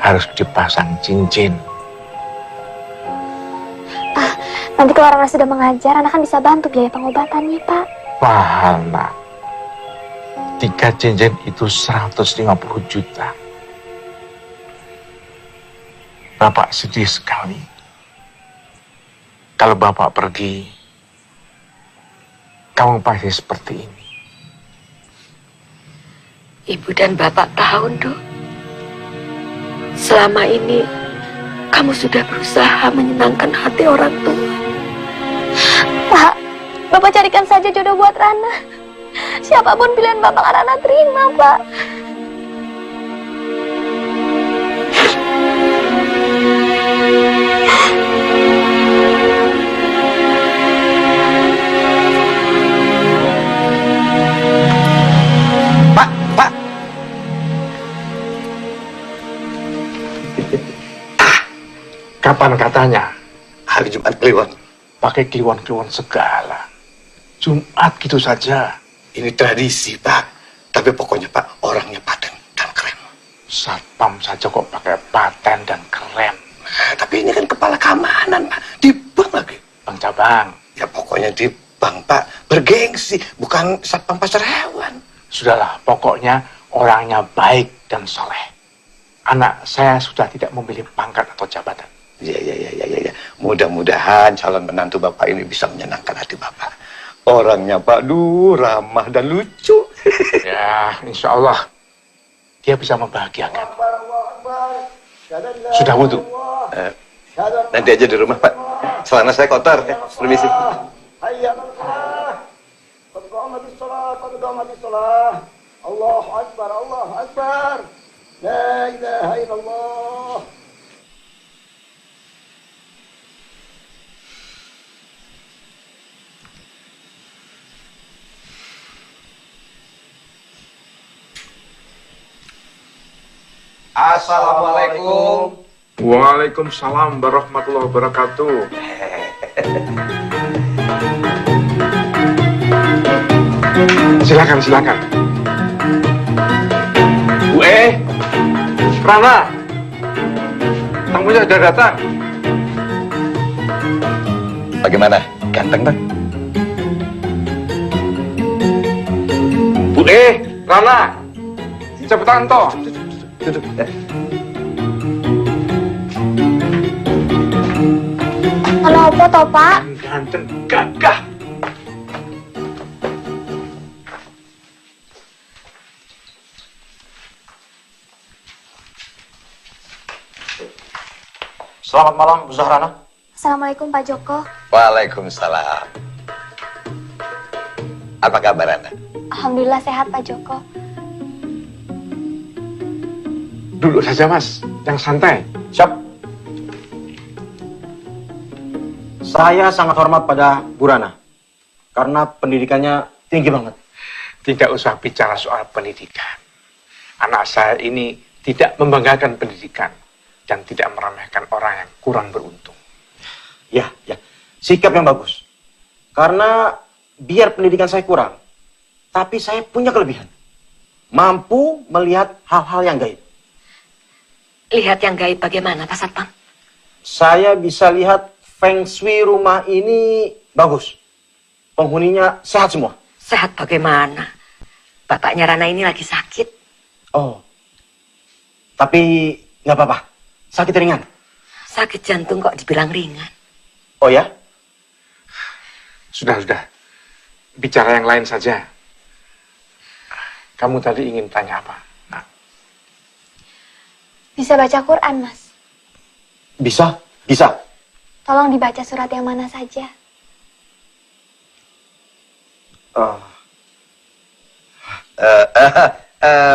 S3: harus dipasang cincin.
S9: Nanti kalau Rana sudah mengajar, Rana kan bisa bantu biaya pengobatannya, Pak.
S3: Mahal, nak. 3 cincin itu 150 juta. Bapak sedih sekali. Kalau Bapak pergi, kamu pasti seperti ini.
S4: Ibu dan Bapak tahu, Dok. Selama ini kamu sudah berusaha menyenangkan hati orang tua.
S9: Pak, Bapak carikan saja jodoh buat Rana. Siapapun pilihan Bapak, Rana terima, Pak.
S6: Pak.
S3: Kapan katanya?
S6: Hari Jumat Kliwon.
S3: Pakai kliwon-kliwon segala. Jumat gitu saja.
S6: Ini tradisi, Pak. Tapi pokoknya, Pak, orangnya paten dan keren.
S3: Satpam saja kok pakai paten dan keren.
S6: Nah, tapi ini kan kepala keamanan, Pak. Di bank lagi.
S3: Bang Cabang.
S6: Ya pokoknya di bank, Pak. Bergengsi, bukan satpam pasar hewan.
S3: Sudahlah, pokoknya orangnya baik dan soleh. Anak saya sudah tidak memilih pangkat atau jabatan.
S6: Ya. Mudah-mudahan calon menantu Bapak ini bisa menyenangkan hati Bapak. Orangnya Pak ramah dan lucu.
S3: Ya, insya Allah dia bisa membahagiakan. Sudah wudhu?
S6: Nanti aja di rumah, Pak. Celana saya kotor. Permisi.
S12: Allahu Akbar, Allahu Akbar. La ilaha illallah.
S6: Assalamualaikum.
S3: Waalaikumsalam warahmatullahi wabarakatuh. Silakan. Bu Rana, tamunya sudah datang.
S6: Bagaimana? Ganteng, Bang?
S3: Bu Rana, cepetan toh.
S6: Duduk.
S9: Kalau apa toh, Pak?
S3: Ganteng gagah.
S6: Selamat malam, Bu Zahrana.
S9: Assalamualaikum, Pak Joko.
S6: Waalaikumsalam. Apa kabar Anda?
S9: Alhamdulillah sehat, Pak Joko.
S3: Duduk saja, Mas. Yang santai.
S13: Siap. Saya sangat hormat pada Bu Rana. Karena pendidikannya tinggi banget.
S3: Tidak usah bicara soal pendidikan. Anak saya ini tidak membanggakan pendidikan. Dan tidak meremehkan orang yang kurang beruntung.
S13: Ya. Sikap yang bagus. Karena biar pendidikan saya kurang, tapi saya punya kelebihan. Mampu melihat hal-hal yang gaib.
S4: Lihat yang gaib bagaimana, Pak Satpam?
S13: Saya bisa lihat feng shui rumah ini bagus. Penghuninya sehat semua.
S4: Sehat bagaimana? Bapaknya Rana ini lagi sakit.
S13: Oh, tapi nggak apa-apa. Sakit ringan.
S4: Sakit jantung kok dibilang ringan.
S13: Oh ya?
S3: Sudah. Bicara yang lain saja. Kamu tadi ingin tanya apa? Nah,
S9: Bisa baca Quran, Mas?
S13: Bisa, bisa.
S9: Tolong dibaca surat yang mana saja.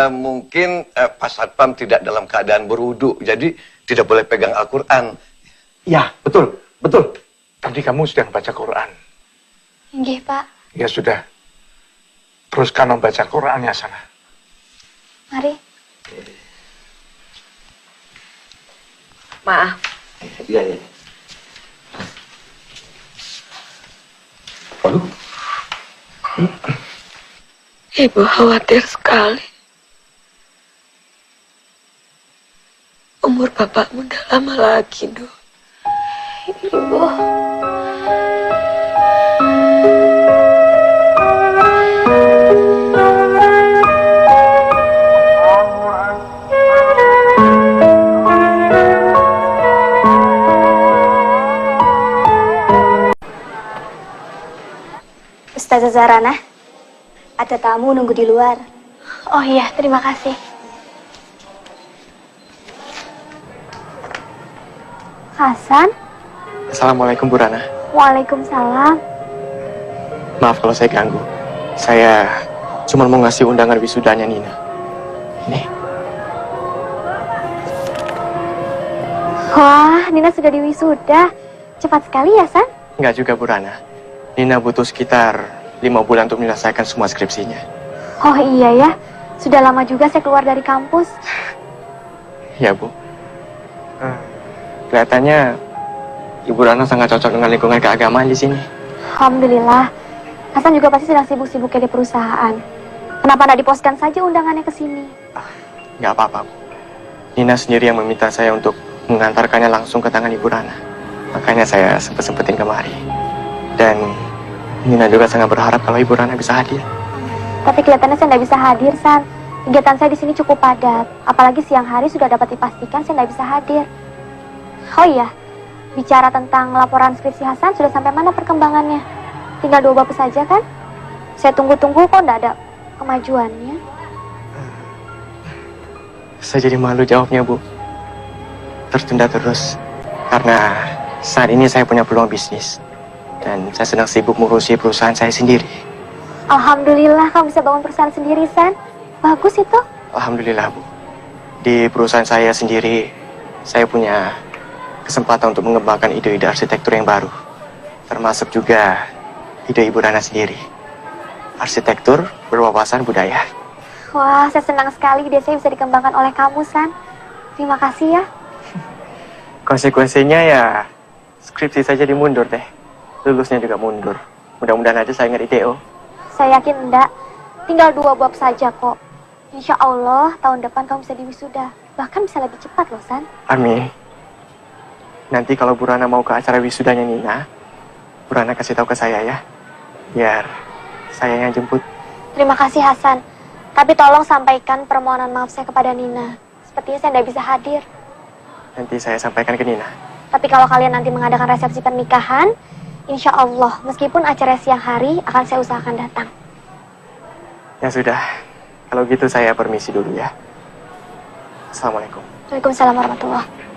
S6: Mungkin Pak Satpam tidak dalam keadaan berwudu, jadi tidak boleh pegang Al-Quran.
S13: Ya, betul, betul.
S3: tadi kamu sedang baca Quran.
S9: Nggih, Pak.
S3: Ya sudah. Teruskan membaca Qurannya sana.
S9: Mari.
S4: Maaf.
S6: Iya, iya. Waduh.
S4: Ibu khawatir sekali. Umur bapakmu udah lama lagi, Dok.
S9: Ibu. Ustazah Zarana, ada tamu nunggu di luar. Oh iya, terima kasih. Hasan?
S7: Assalamualaikum Bu Rana.
S9: Waalaikumsalam.
S7: Maaf kalau saya ganggu. Saya cuma mau ngasih undangan wisudanya Nina. Nih.
S9: Wah, Nina sudah diwisuda. Cepat sekali ya, San?
S7: Enggak juga Bu Rana. Nina butuh sekitar 5 bulan untuk menyelesaikan semua skripsinya.
S9: Oh iya ya, sudah lama juga saya keluar dari kampus.
S7: Ya Bu. Kelihatannya Ibu Rana sangat cocok dengan lingkungan keagamaan di sini.
S9: Alhamdulillah. Hasan juga pasti sedang sibuk-sibuknya di perusahaan. Kenapa tidak diposkan saja undangannya ke sini?
S7: Nggak apa-apa Bu. Nina sendiri yang meminta saya untuk mengantarkannya langsung ke tangan Ibu Rana. Makanya saya sempet-sempetin kemari. Dan Nina juga sangat berharap kalau Ibu Rana bisa hadir.
S9: Tapi kelihatannya saya tidak bisa hadir, San. Kegiatan saya di sini cukup padat. Apalagi siang hari sudah dapat dipastikan saya tidak bisa hadir. Oh iya, bicara tentang laporan skripsi Hasan, sudah sampai mana perkembangannya? Tinggal 2 bab saja kan? Saya tunggu-tunggu kok tidak ada kemajuannya.
S7: Saya jadi malu jawabnya Bu. Tertunda terus. Karena saat ini saya punya peluang bisnis. Dan saya sedang sibuk mengurusi perusahaan saya sendiri.
S9: Alhamdulillah kamu bisa bangun perusahaan sendiri, San. Bagus itu.
S7: Alhamdulillah Bu. Di perusahaan saya sendiri, saya punya kesempatan untuk mengembangkan ide-ide arsitektur yang baru. Termasuk juga ide Ibu Rana sendiri. Arsitektur berwawasan budaya.
S9: Wah, saya senang sekali ide saya bisa dikembangkan oleh kamu, San. Terima kasih ya.
S7: Konsekuensinya ya, skripsi saya jadi mundur deh. Lulusnya juga mundur. Mudah-mudahan aja saya nggak IDO.
S9: Saya yakin enggak. Tinggal 2 bab saja kok. Insya Allah tahun depan kamu bisa diwisuda. Bahkan bisa lebih cepat loh, San.
S7: Amin. Nanti kalau Bu Rana mau ke acara wisudanya Nina, Bu Rana kasih tahu ke saya ya. Biar saya yang jemput.
S9: Terima kasih, Hasan. Tapi tolong sampaikan permohonan maaf saya kepada Nina. Sepertinya saya tidak bisa hadir.
S7: Nanti saya sampaikan ke Nina.
S9: Tapi kalau kalian nanti mengadakan resepsi pernikahan, insya Allah, meskipun acara siang hari, akan saya usahakan datang.
S7: Ya sudah, kalau gitu saya permisi dulu ya. Assalamualaikum.
S9: Waalaikumsalam warahmatullahi.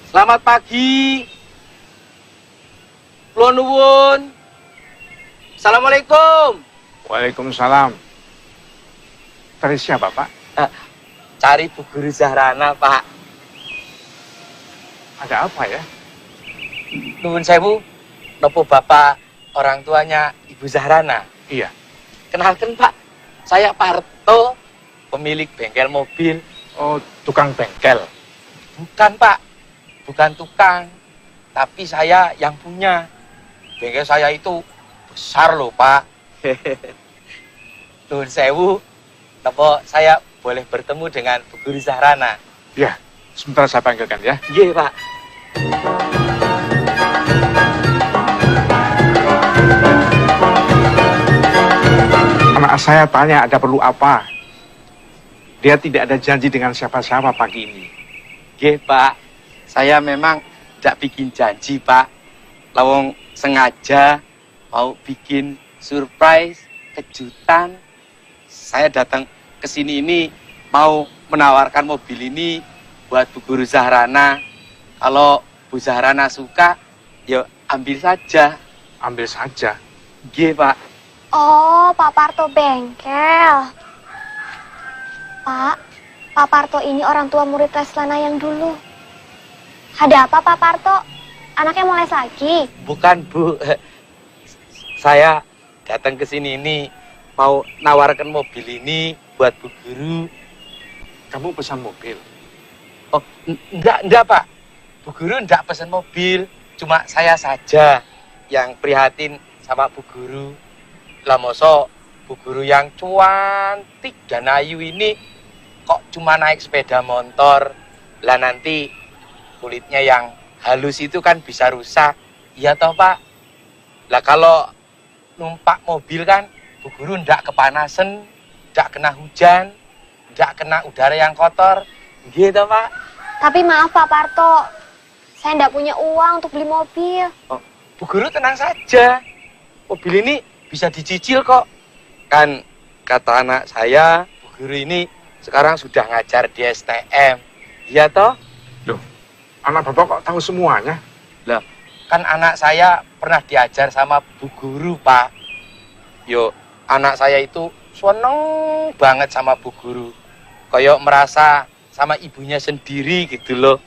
S14: Selamat pagi. Kula nuwun. Assalamualaikum.
S3: Waalaikumsalam. Cari siapa, Pak?
S14: Cari Bu Guru Zahrana, Pak.
S3: Ada apa ya?
S14: Nuwun sewu, nopo Bapak orang tuanya Ibu Zahrana?
S3: Iya.
S14: Kenalkan, Pak. Saya Parto, pemilik bengkel mobil.
S3: Oh, tukang bengkel.
S14: Bukan, Pak. Bukan tukang, tapi saya yang punya. Bengkel saya itu besar loh, Pak. Nuhun sewu, apa saya boleh bertemu dengan Bu Guru Zahrana?
S3: Ya, sebentar saya panggilkan ya.
S14: Iya, Pak.
S3: Anak saya tanya ada perlu apa. Dia tidak ada janji dengan siapa-siapa pagi ini.
S14: Nggih, Pak. Saya memang tidak bikin janji, Pak. Lawang sengaja mau bikin surprise, kejutan. Saya datang ke sini ini mau menawarkan mobil ini buat Bu Guru Zahrana. Kalau Bu Zahrana suka, ya ambil saja.
S3: Ambil saja?
S14: Nggih, Pak.
S9: Oh, Pak Parto bengkel. Pak Parto ini orang tua murid Leslana yang dulu. Ada apa Pak Parto? Anaknya mau les lagi?
S14: Bukan, Bu. Saya datang ke sini ini mau nawarkan mobil ini buat Bu Guru.
S3: Kamu pesan mobil?
S14: Oh, enggak, Pak. Bu Guru enggak pesan mobil. Cuma saya saja yang prihatin sama Bu Guru. Lah mosok Bu Guru yang cantik dan ayu ini kok cuma naik sepeda motor. Lah nanti kulitnya yang halus itu kan bisa rusak. Iya toh, Pak? Lah kalau numpak mobil kan Bu Guru ndak kepanasan, ndak kena hujan, ndak kena udara yang kotor. Gitu, Pak.
S9: Tapi maaf Pak Parto, saya ndak punya uang untuk beli mobil.
S14: Oh, Bu Guru tenang saja. Mobil ini bisa dicicil kok. Kan kata anak saya, Bu Guru ini sekarang sudah ngajar di STM. Iya toh?
S3: Loh, anak Bapak kok tahu semuanya?
S14: Lah, kan anak saya pernah diajar sama Bu Guru, Pak. Yo, anak saya itu seneng banget sama Bu Guru. Kayak merasa sama ibunya sendiri gitu loh.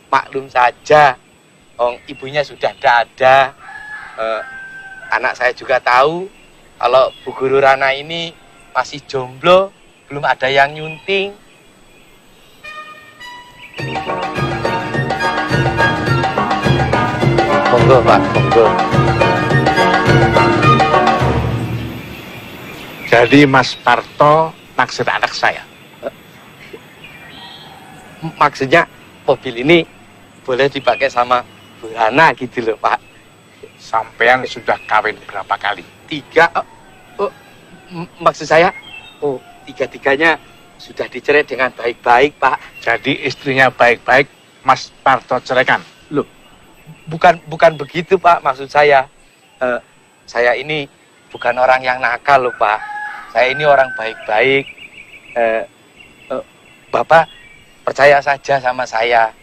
S14: Maklum saja, ibunya sudah tidak ada. Anak saya juga tahu kalau Bu Guru Rana ini masih jomblo, belum ada yang nyunting. Monggo, Pak, monggo.
S3: Jadi Mas Parto naksir anak saya?
S14: Maksudnya mobil ini boleh dipakai sama Bu Rana gitu loh, Pak.
S3: Sampean sudah kawin berapa kali?
S14: 3. Maksud saya, tiga-tiganya sudah dicerai dengan baik-baik, Pak.
S3: Jadi istrinya baik-baik, Mas Parto ceraikan?
S14: Loh, bukan begitu, Pak. Maksud saya, saya ini bukan orang yang nakal loh, Pak. Saya ini orang baik-baik. Bapak percaya saja sama saya.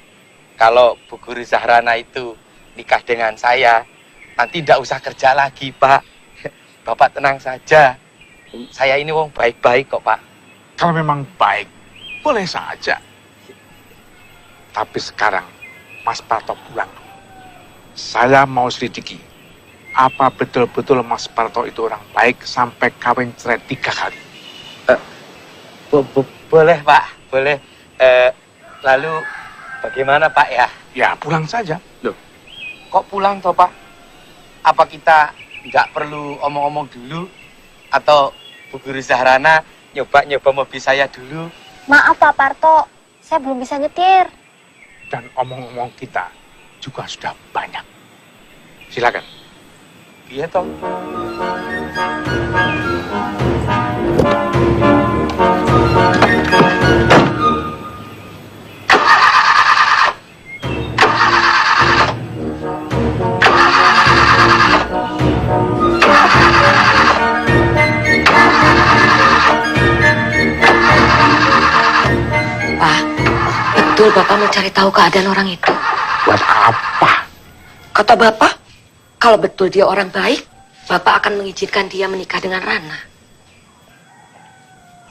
S14: Kalau Bu Guru Zahrana itu nikah dengan saya, nanti tidak usah kerja lagi, Pak. Bapak tenang saja. Saya ini wong baik-baik kok, Pak.
S3: Kalau memang baik, boleh saja. Tapi sekarang, Mas Parto pulang. Saya mau selidiki. Apa betul-betul Mas Parto itu orang baik sampai kawin cerai 3 kali?
S14: Boleh, Pak. Boleh. Lalu bagaimana, Pak, ya?
S3: Ya, pulang saja.
S14: Loh, kok pulang toh, Pak? Apa kita nggak perlu omong-omong dulu? Atau Bu Guru Zahrana nyoba mobil saya dulu?
S9: Maaf Pak Parto, saya belum bisa nyetir.
S3: Dan omong-omong kita juga sudah banyak. Silakan.
S14: Iya toh.
S4: Betul Bapak mencari tahu keadaan orang itu?
S3: Buat apa?
S4: Kata Bapak, kalau betul dia orang baik, Bapak akan mengizinkan dia menikah dengan Rana.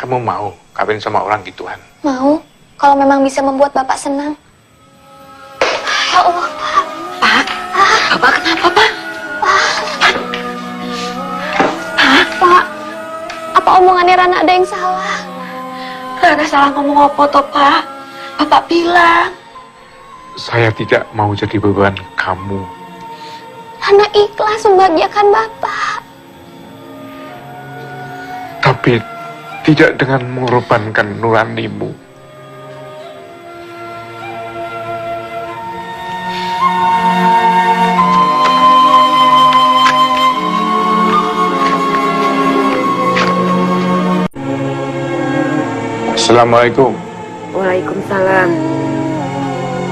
S3: Kamu mau kawin sama orang gituan?
S9: Mau, kalau memang bisa membuat Bapak senang. Ya Allah, Pak.
S4: Pak, Bapak kenapa, Pak?
S9: Pak, apa omongannya Rana ada yang salah?
S4: Rana salah ngomong apa toh, Pak? Bapak bilang.
S3: Saya tidak mau jadi beban kamu.
S9: Rana ikhlas membahagiakan Bapak.
S3: tapi tidak dengan mengorbankan nuranimu. Assalamualaikum.
S4: Waalaikumsalam.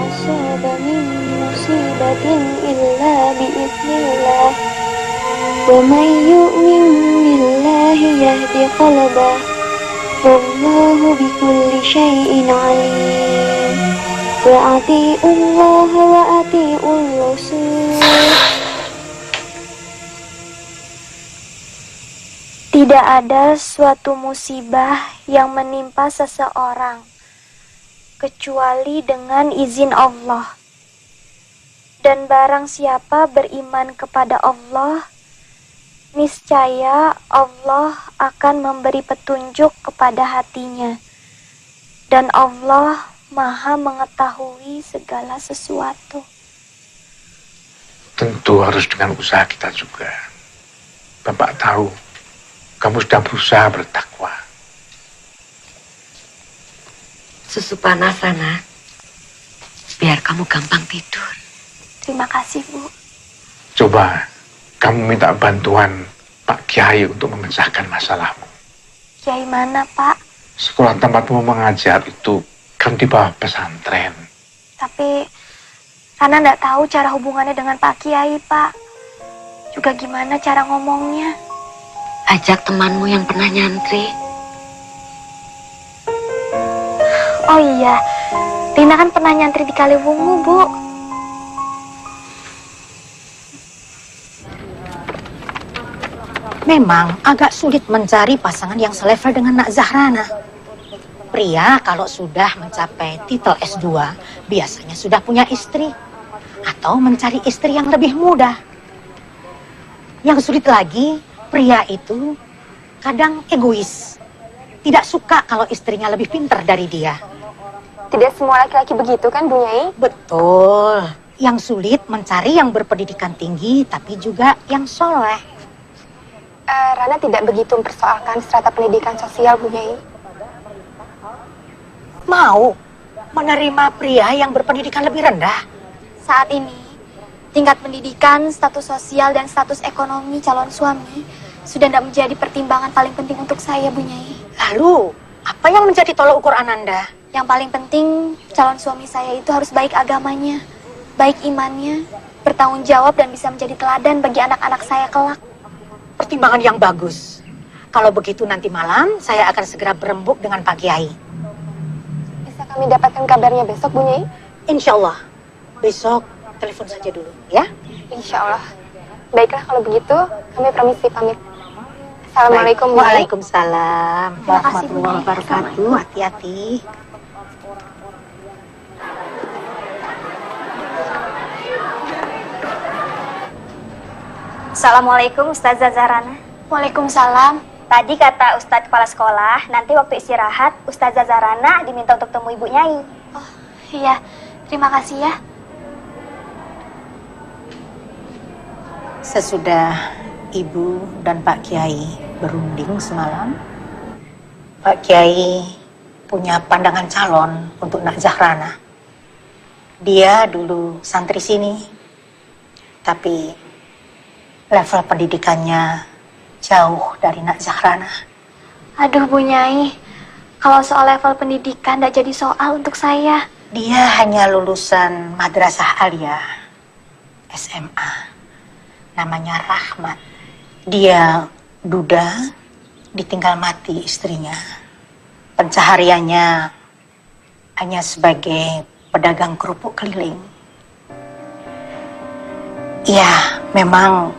S9: Asaba min musibatin illa biiznillah. Wa may yu'min billahi yahdi qalbah. Wallahu bikulli syai'in alim. Wa ati'ullah wa ati'ur rasul. Tidak ada suatu musibah yang menimpa seseorang kecuali dengan izin Allah. Dan barang siapa beriman kepada Allah, niscaya Allah akan memberi petunjuk kepada hatinya. Dan Allah Maha mengetahui segala sesuatu.
S3: Tentu harus dengan usaha kita juga. Bapak tahu kamu sudah berusaha bertakwa.
S4: Susu panas sana, biar kamu gampang tidur.
S9: Terima kasih, Bu.
S3: Coba kamu minta bantuan Pak Kiai untuk memecahkan masalahmu.
S9: Kiai mana, Pak?
S3: Sekolah tempatmu mengajar itu kan di bawah pesantren.
S9: Tapi Rana nggak tahu cara hubungannya dengan Pak Kiai, Pak. Juga gimana cara ngomongnya.
S4: Ajak temanmu yang pernah nyantri.
S9: Oh iya, Rina kan pernah nyantri di Kaliwungu, Bu.
S15: Memang agak sulit mencari pasangan yang selevel dengan Nak Zahrana. Pria kalau sudah mencapai titel S2, biasanya sudah punya istri. Atau mencari istri yang lebih muda. Yang sulit lagi, pria itu kadang egois. Tidak suka kalau istrinya lebih pintar dari dia.
S2: Tidak semua laki-laki begitu kan, Bu Nyai?
S15: Betul. Yang sulit mencari yang berpendidikan tinggi, tapi juga yang soleh.
S2: Rana tidak begitu mempersoalkan strata pendidikan sosial, Bu Nyai.
S15: Mau menerima pria yang berpendidikan lebih rendah?
S9: Saat ini, tingkat pendidikan, status sosial, dan status ekonomi calon suami sudah tidak menjadi pertimbangan paling penting untuk saya, Bu Nyai.
S15: Lalu, apa yang menjadi tolok ukur Ananda?
S9: Yang paling penting, calon suami saya itu harus baik agamanya, baik imannya, bertanggung jawab, dan bisa menjadi teladan bagi anak-anak saya kelak.
S15: Pertimbangan yang bagus. Kalau begitu nanti malam, saya akan segera berembuk dengan Pak Kiai.
S2: Bisa kami dapatkan kabarnya besok, Bu Nyai?
S15: Insya Allah. Besok telepon saja dulu, ya?
S2: Insya Allah. Baiklah kalau begitu, kami permisi pamit. Assalamualaikum, Bu Nyai.
S15: Waalaikumsalam warahmatullahi wabarakatuh. Hati-hati.
S5: Assalamualaikum Ustazah Zahrana.
S9: Waalaikumsalam.
S5: Tadi kata Ustadz kepala sekolah, nanti waktu istirahat Ustazah Zahrana diminta untuk temui Ibu Nyai.
S9: Oh iya, terima kasih ya.
S15: Sesudah Ibu dan Pak Kiai berunding semalam, Pak Kiai punya pandangan calon untuk Nak Zahrana. Dia dulu santri sini, tapi level pendidikannya jauh dari Nak Zahrana.
S9: Aduh, Bu Nyai, kalau soal level pendidikan tidak jadi soal untuk saya.
S15: Dia hanya lulusan Madrasah Aliyah SMA. Namanya Rahmat. Dia duda, ditinggal mati istrinya. Pencahariannya hanya sebagai pedagang kerupuk keliling. Ya, memang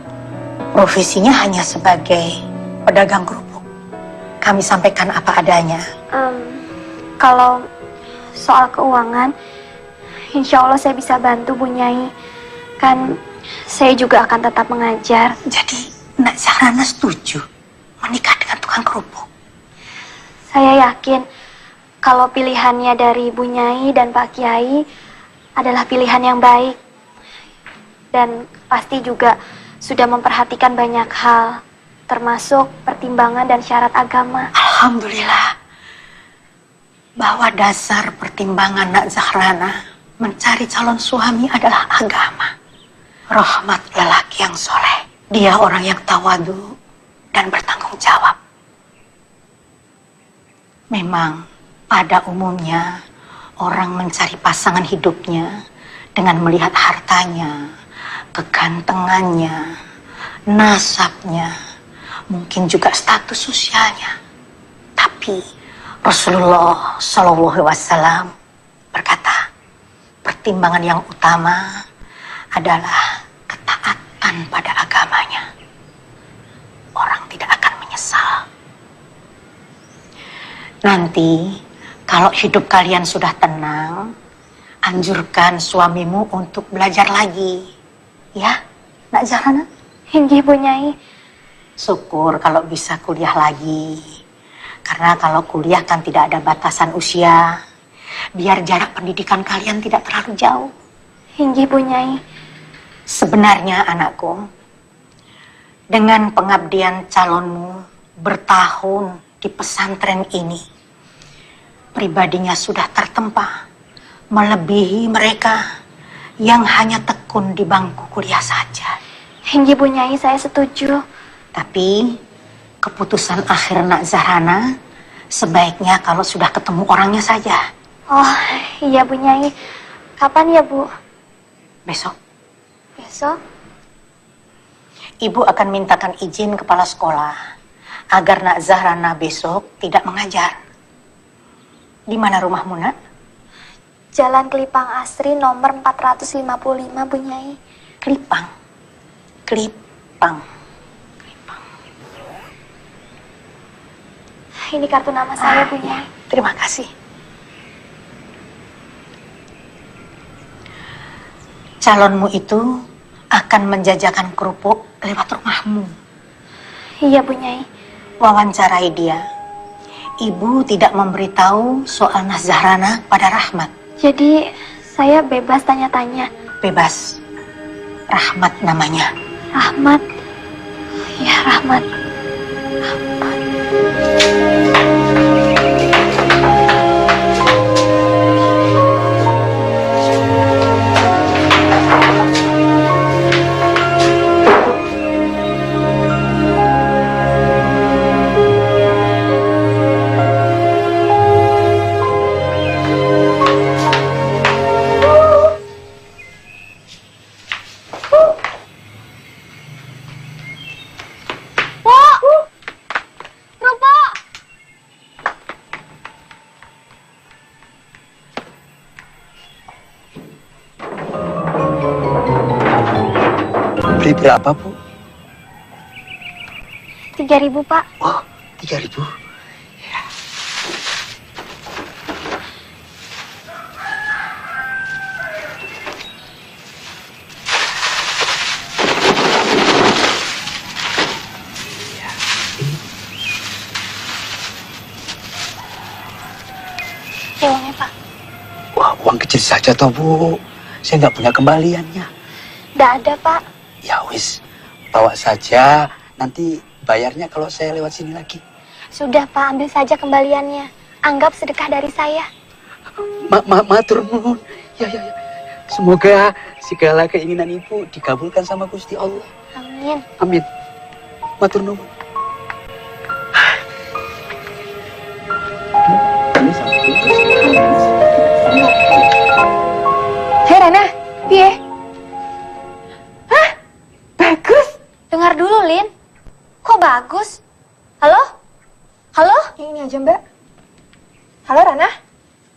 S15: profesinya hanya sebagai pedagang kerupuk. Kami sampaikan apa adanya.
S9: Kalau soal keuangan, insya Allah saya bisa bantu, Bu Nyai. Kan saya juga akan tetap mengajar.
S15: Jadi Nak Zahrana setuju menikah dengan tukang kerupuk?
S9: Saya yakin kalau pilihannya dari Bu Nyai dan Pak Kiai adalah pilihan yang baik. Dan pasti juga sudah memperhatikan banyak hal. termasuk pertimbangan dan syarat agama.
S15: Alhamdulillah, bahwa dasar pertimbangan Nak Zahrana mencari calon suami adalah agama. Rahmat lelaki yang soleh. Dia orang yang tawadu dan bertanggung jawab. Memang pada umumnya orang mencari pasangan hidupnya dengan melihat hartanya, kegantengannya, nasabnya, mungkin juga status sosialnya. Tapi Rasulullah SAW berkata, pertimbangan yang utama adalah ketaatan pada agamanya. Orang tidak akan menyesal. Nanti kalau hidup kalian sudah tenang, anjurkan suamimu untuk belajar lagi. Ya, Nak Zahrana?
S9: Inggih, Bu Nyai.
S15: Syukur kalau bisa kuliah lagi. Karena kalau kuliah kan tidak ada batasan usia. Biar jarak pendidikan kalian tidak terlalu jauh.
S9: Inggih, Bu Nyai.
S15: Sebenarnya anakku, dengan pengabdian calonmu bertahun di pesantren ini, pribadinya sudah tertempa, melebihi mereka yang hanya tekun di bangku kuliah saja.
S9: Inggih, Bu Nyai, saya setuju.
S15: Tapi keputusan akhir Nak Zahrana sebaiknya kalau sudah ketemu orangnya saja.
S9: Oh, iya Bu Nyai. Kapan ya, Bu?
S15: Besok.
S9: Besok?
S15: Ibu akan mintakan izin kepala sekolah agar Nak Zahrana besok tidak mengajar. Di mana rumahmu, Nak?
S9: Jalan Kelipang Asri nomor 455, Bu Nyai.
S15: Kelipang. Kelipang.
S9: Ini kartu nama saya, Bu Nyai.
S15: Terima kasih. Calonmu itu akan menjajakan kerupuk lewat rumahmu.
S9: Iya, Bu Nyai.
S15: Wawancarai dia. Ibu tidak memberitahu soal Nak Zahrana pada Rahmat.
S9: Jadi, saya bebas tanya-tanya.
S15: Bebas. Rahmat namanya.
S9: Rahmat. Ya, Rahmat. Rahmat.
S16: Beli berapa, Bu?
S9: 3.000, Pak.
S16: Oh, 3.000.
S9: Ya, uangnya, Pak.
S16: Wah, uang kecil saja toh, Bu. Saya nggak punya kembaliannya.
S9: Nggak ada, Pak.
S16: Ya wis, bawa saja. Nanti bayarnya kalau saya lewat sini lagi.
S9: Sudah, Pak. Ambil saja kembaliannya. Anggap sedekah dari saya.
S16: Matur nuwun. Ya. Semoga segala keinginan Ibu dikabulkan sama Gusti Allah.
S9: Amin.
S16: Amin. Matur nuwun.
S2: Hei Rana, piye? Hah? Bagus.
S9: Dengar dulu, Lin. Kok bagus? Halo? Halo?
S2: Ini aja, Mbak. Halo, Rana?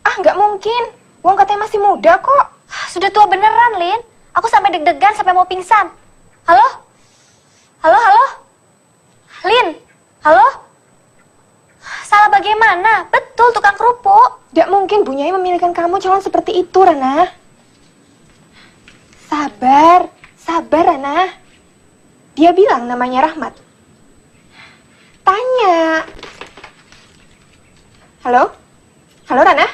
S2: Ah, nggak mungkin. Wong katanya masih muda kok.
S9: Sudah tua beneran, Lin. Aku sampai deg-degan sampai mau pingsan. Halo? Halo? Lin? Halo? Salah bagaimana? Betul, tukang kerupuk.
S2: Nggak mungkin Bu Nyai memilihkan kamu calon seperti itu, Rana. Sabar, Rana. Dia bilang namanya Rahmat. Tanya. Halo? Halo, Rana?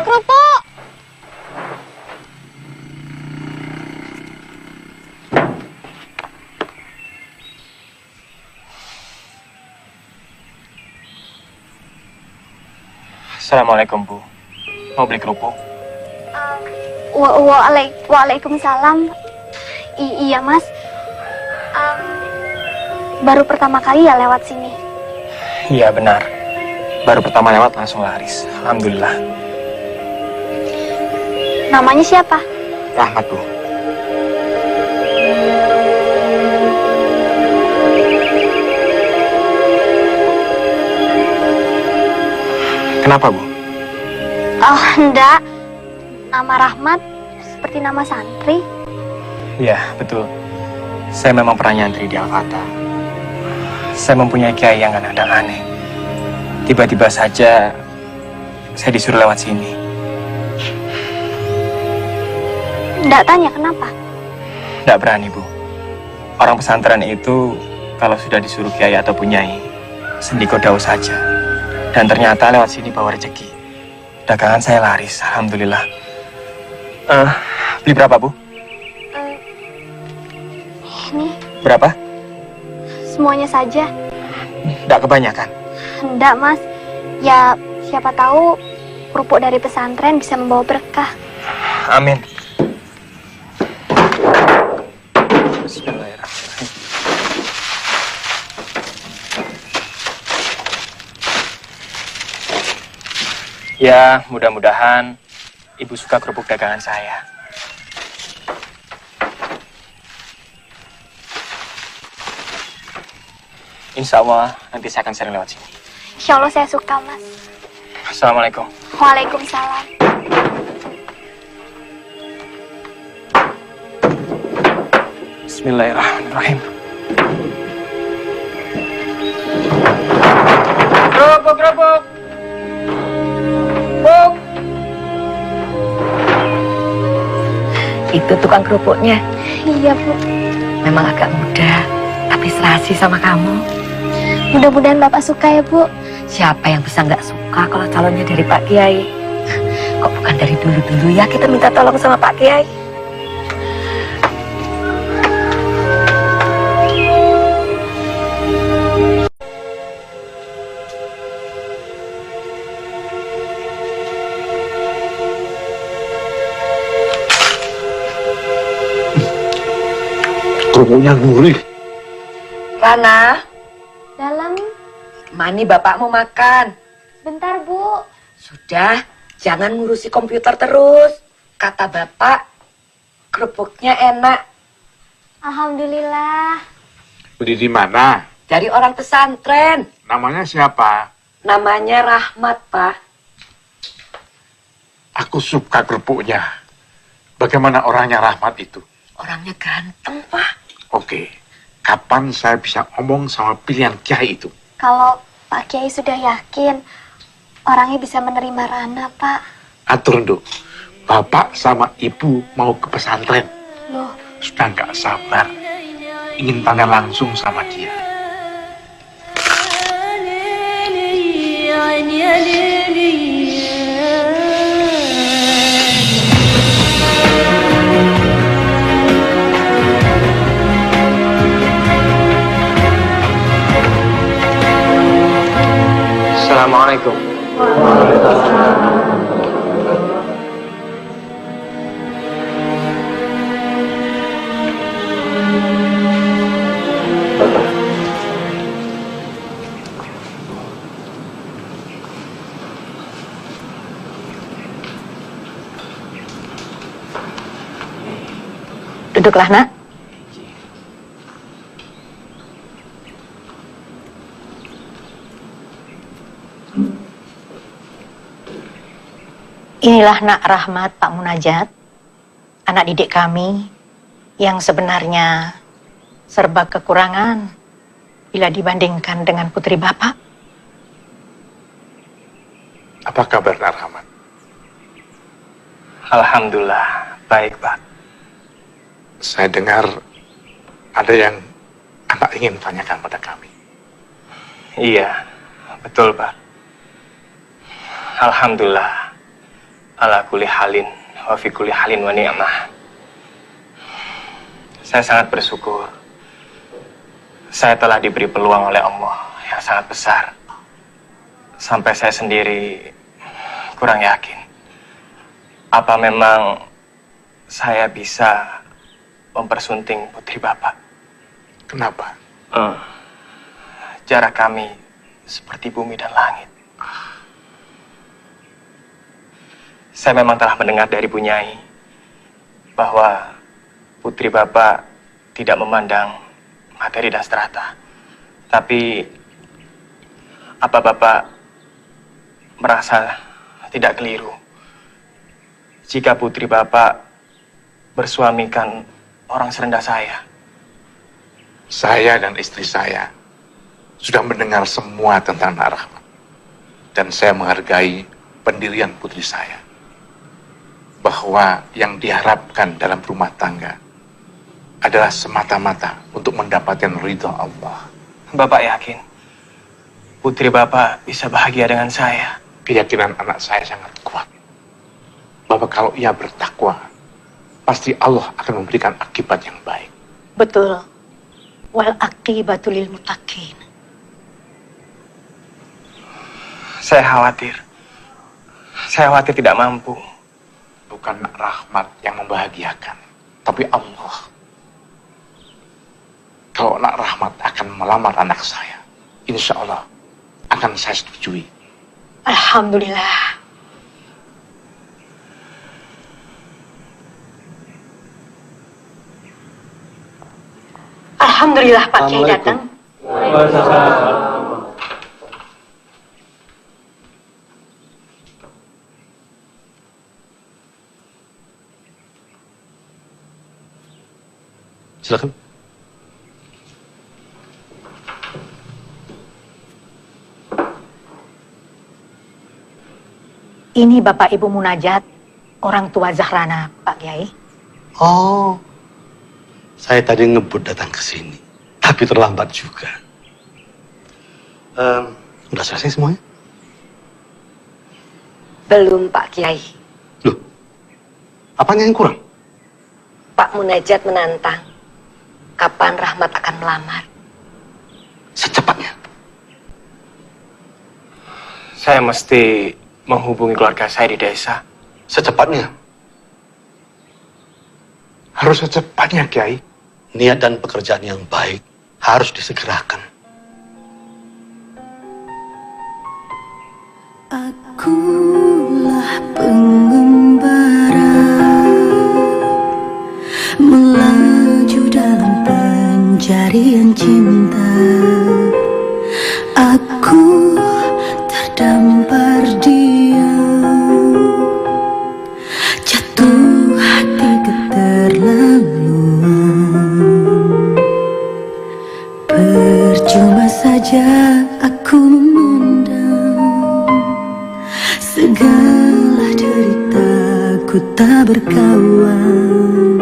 S9: Kerupuk!
S7: Assalamualaikum, Bu. Mau beli kerupuk?
S9: Waalaikumsalam. Iya, Mas. Baru pertama kali ya lewat sini.
S7: Iya, benar. Baru pertama lewat langsung laris. Alhamdulillah.
S9: Namanya siapa?
S7: Rahmat, Bu. Kenapa, Bu?
S9: Oh, enggak. Nama Rahmat seperti nama santri.
S7: Iya, betul. Saya memang pernah nyantri di Al-Fatah. Saya mempunyai kiai yang kadang-kadang aneh. Tiba-tiba saja saya disuruh lewat sini.
S9: Enggak tanya kenapa?
S7: Tidak berani, Bu. Orang pesantren itu kalau sudah disuruh kiai atau punyai, sendiko dawuh saja. Dan ternyata lewat sini bawa rezeki. Dagangan saya laris, alhamdulillah. Beli berapa, Bu?
S9: Ini
S7: Berapa?
S9: semuanya saja.
S7: Tidak kebanyakan.
S9: Enggak, Mas. Ya, siapa tahu kerupuk dari pesantren bisa membawa berkah.
S7: Amin. Bismillahirrahmanirrahim. Ya, mudah-mudahan Ibu suka kerupuk dagangan saya. Insya Allah nanti saya akan sering lewat sini.
S9: Insya Allah saya suka, Mas.
S7: Assalamualaikum.
S9: Waalaikumsalam.
S7: Bismillahirrahmanirrahim.
S14: Kerupuk. Buk.
S4: Itu tukang kerupuknya.
S9: Iya, Bu.
S4: Memang agak muda, tapi serasi sama kamu.
S9: Mudah-mudahan Bapak suka ya, Bu.
S4: Siapa yang bisa nggak suka kalau calonnya dari Pak Kiai? Kok bukan dari dulu-dulu ya kita minta tolong sama Pak Kiai?
S3: Kerupuknya gurih.
S4: Rana,
S9: Dalam.
S4: mani bapakmu makan.
S9: Bentar, Bu.
S4: Sudah, jangan ngurusi komputer terus. Kata bapak, kerupuknya enak.
S9: Alhamdulillah.
S3: Beli di mana?
S4: Dari orang pesantren.
S3: Namanya siapa?
S4: Namanya Rahmat, Pak.
S3: Aku suka kerupuknya. Bagaimana orangnya Rahmat itu?
S4: Orangnya ganteng, Pak.
S3: Oke, kapan saya bisa ngomong sama pilihan kiai itu?
S9: Kalau Pak Kiai sudah yakin orangnya bisa menerima Rana, Pak.
S3: Atur, Nduk. Bapak sama Ibu mau ke pesantren.
S9: Loh,
S3: Sudah nggak sabar. Ingin tanya langsung sama dia.
S7: Assalamualaikum.
S15: Duduklah, Nak. Inilah Nak Rahmat Pak Munajat, anak didik kami yang sebenarnya serba kekurangan bila dibandingkan dengan putri Bapak.
S3: Apa kabar Nak Rahmat?
S7: Alhamdulillah, baik, Pak.
S3: Saya dengar ada yang anak ingin tanyakan pada kami.
S7: Iya, betul, Pak. Alhamdulillah. Ala kulli halin wa fi kulli halin wa ni'mah. Saya sangat bersyukur. Saya telah diberi peluang oleh Allah yang sangat besar. Sampai saya sendiri kurang yakin. Apa memang saya bisa mempersunting putri Bapak?
S3: Kenapa?
S7: Jarak kami seperti bumi dan langit. Saya memang telah mendengar dari Bu Nyai bahwa putri Bapak tidak memandang materi dan strata. Tapi apa Bapak merasa tidak keliru jika putri Bapak bersuamikan orang serendah saya?
S3: Saya dan istri saya sudah mendengar semua tentang Nak Rahmat. Dan saya menghargai pendirian putri saya. Bahwa yang diharapkan dalam rumah tangga adalah semata-mata untuk mendapatkan ridha Allah.
S7: Bapak yakin putri Bapak bisa bahagia dengan saya?
S3: Keyakinan anak saya sangat kuat. Bahwa kalau ia bertakwa, pasti Allah akan memberikan akibat yang baik.
S15: Betul. Wal aqibatu lil muttaqin.
S7: Saya khawatir tidak mampu.
S3: Bukan Nak Rahmat yang membahagiakan, tapi Allah. Kalau Nak Rahmat akan melamar anak saya, insya Allah akan saya setujui.
S15: Alhamdulillah. Alhamdulillah Pak Kiai datang.
S10: Silakan.
S15: Ini Bapak Ibu Munajat, orang tua Zahrana, Pak Kiai.
S10: Oh, saya tadi ngebut datang ke sini, tapi terlambat juga. Udah selesai semuanya?
S4: Belum, Pak Kiai.
S10: Apanya yang kurang?
S4: Pak Munajat menantang. Kapan Rahmat akan melamar?
S10: Secepatnya.
S7: Saya mesti menghubungi keluarga saya di desa.
S10: Secepatnya.
S3: Harus secepatnya, Kiai.
S10: Niat dan pekerjaan yang baik harus disegerakan.
S17: Akulah pengembara melaju dalam pencarian cinta. Aku terdampar diam, jatuh hati keterlaluan. Percuma saja aku memendam segala deritaku tak berkawan,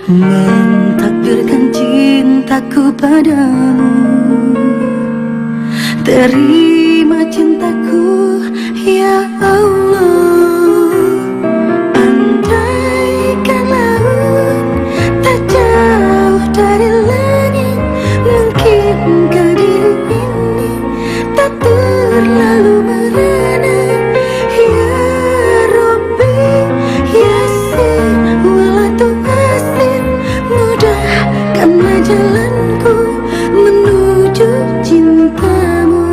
S17: mentakdirkan cintaku padamu. Terima cintaku ya Allah. Andaikan laut tak jauh dari langit, mungkinkah diri ini tak terlalu merana. Ya Rabbi Yasin wala tu'asir, mudahkanlah jalanku menuju cintamu.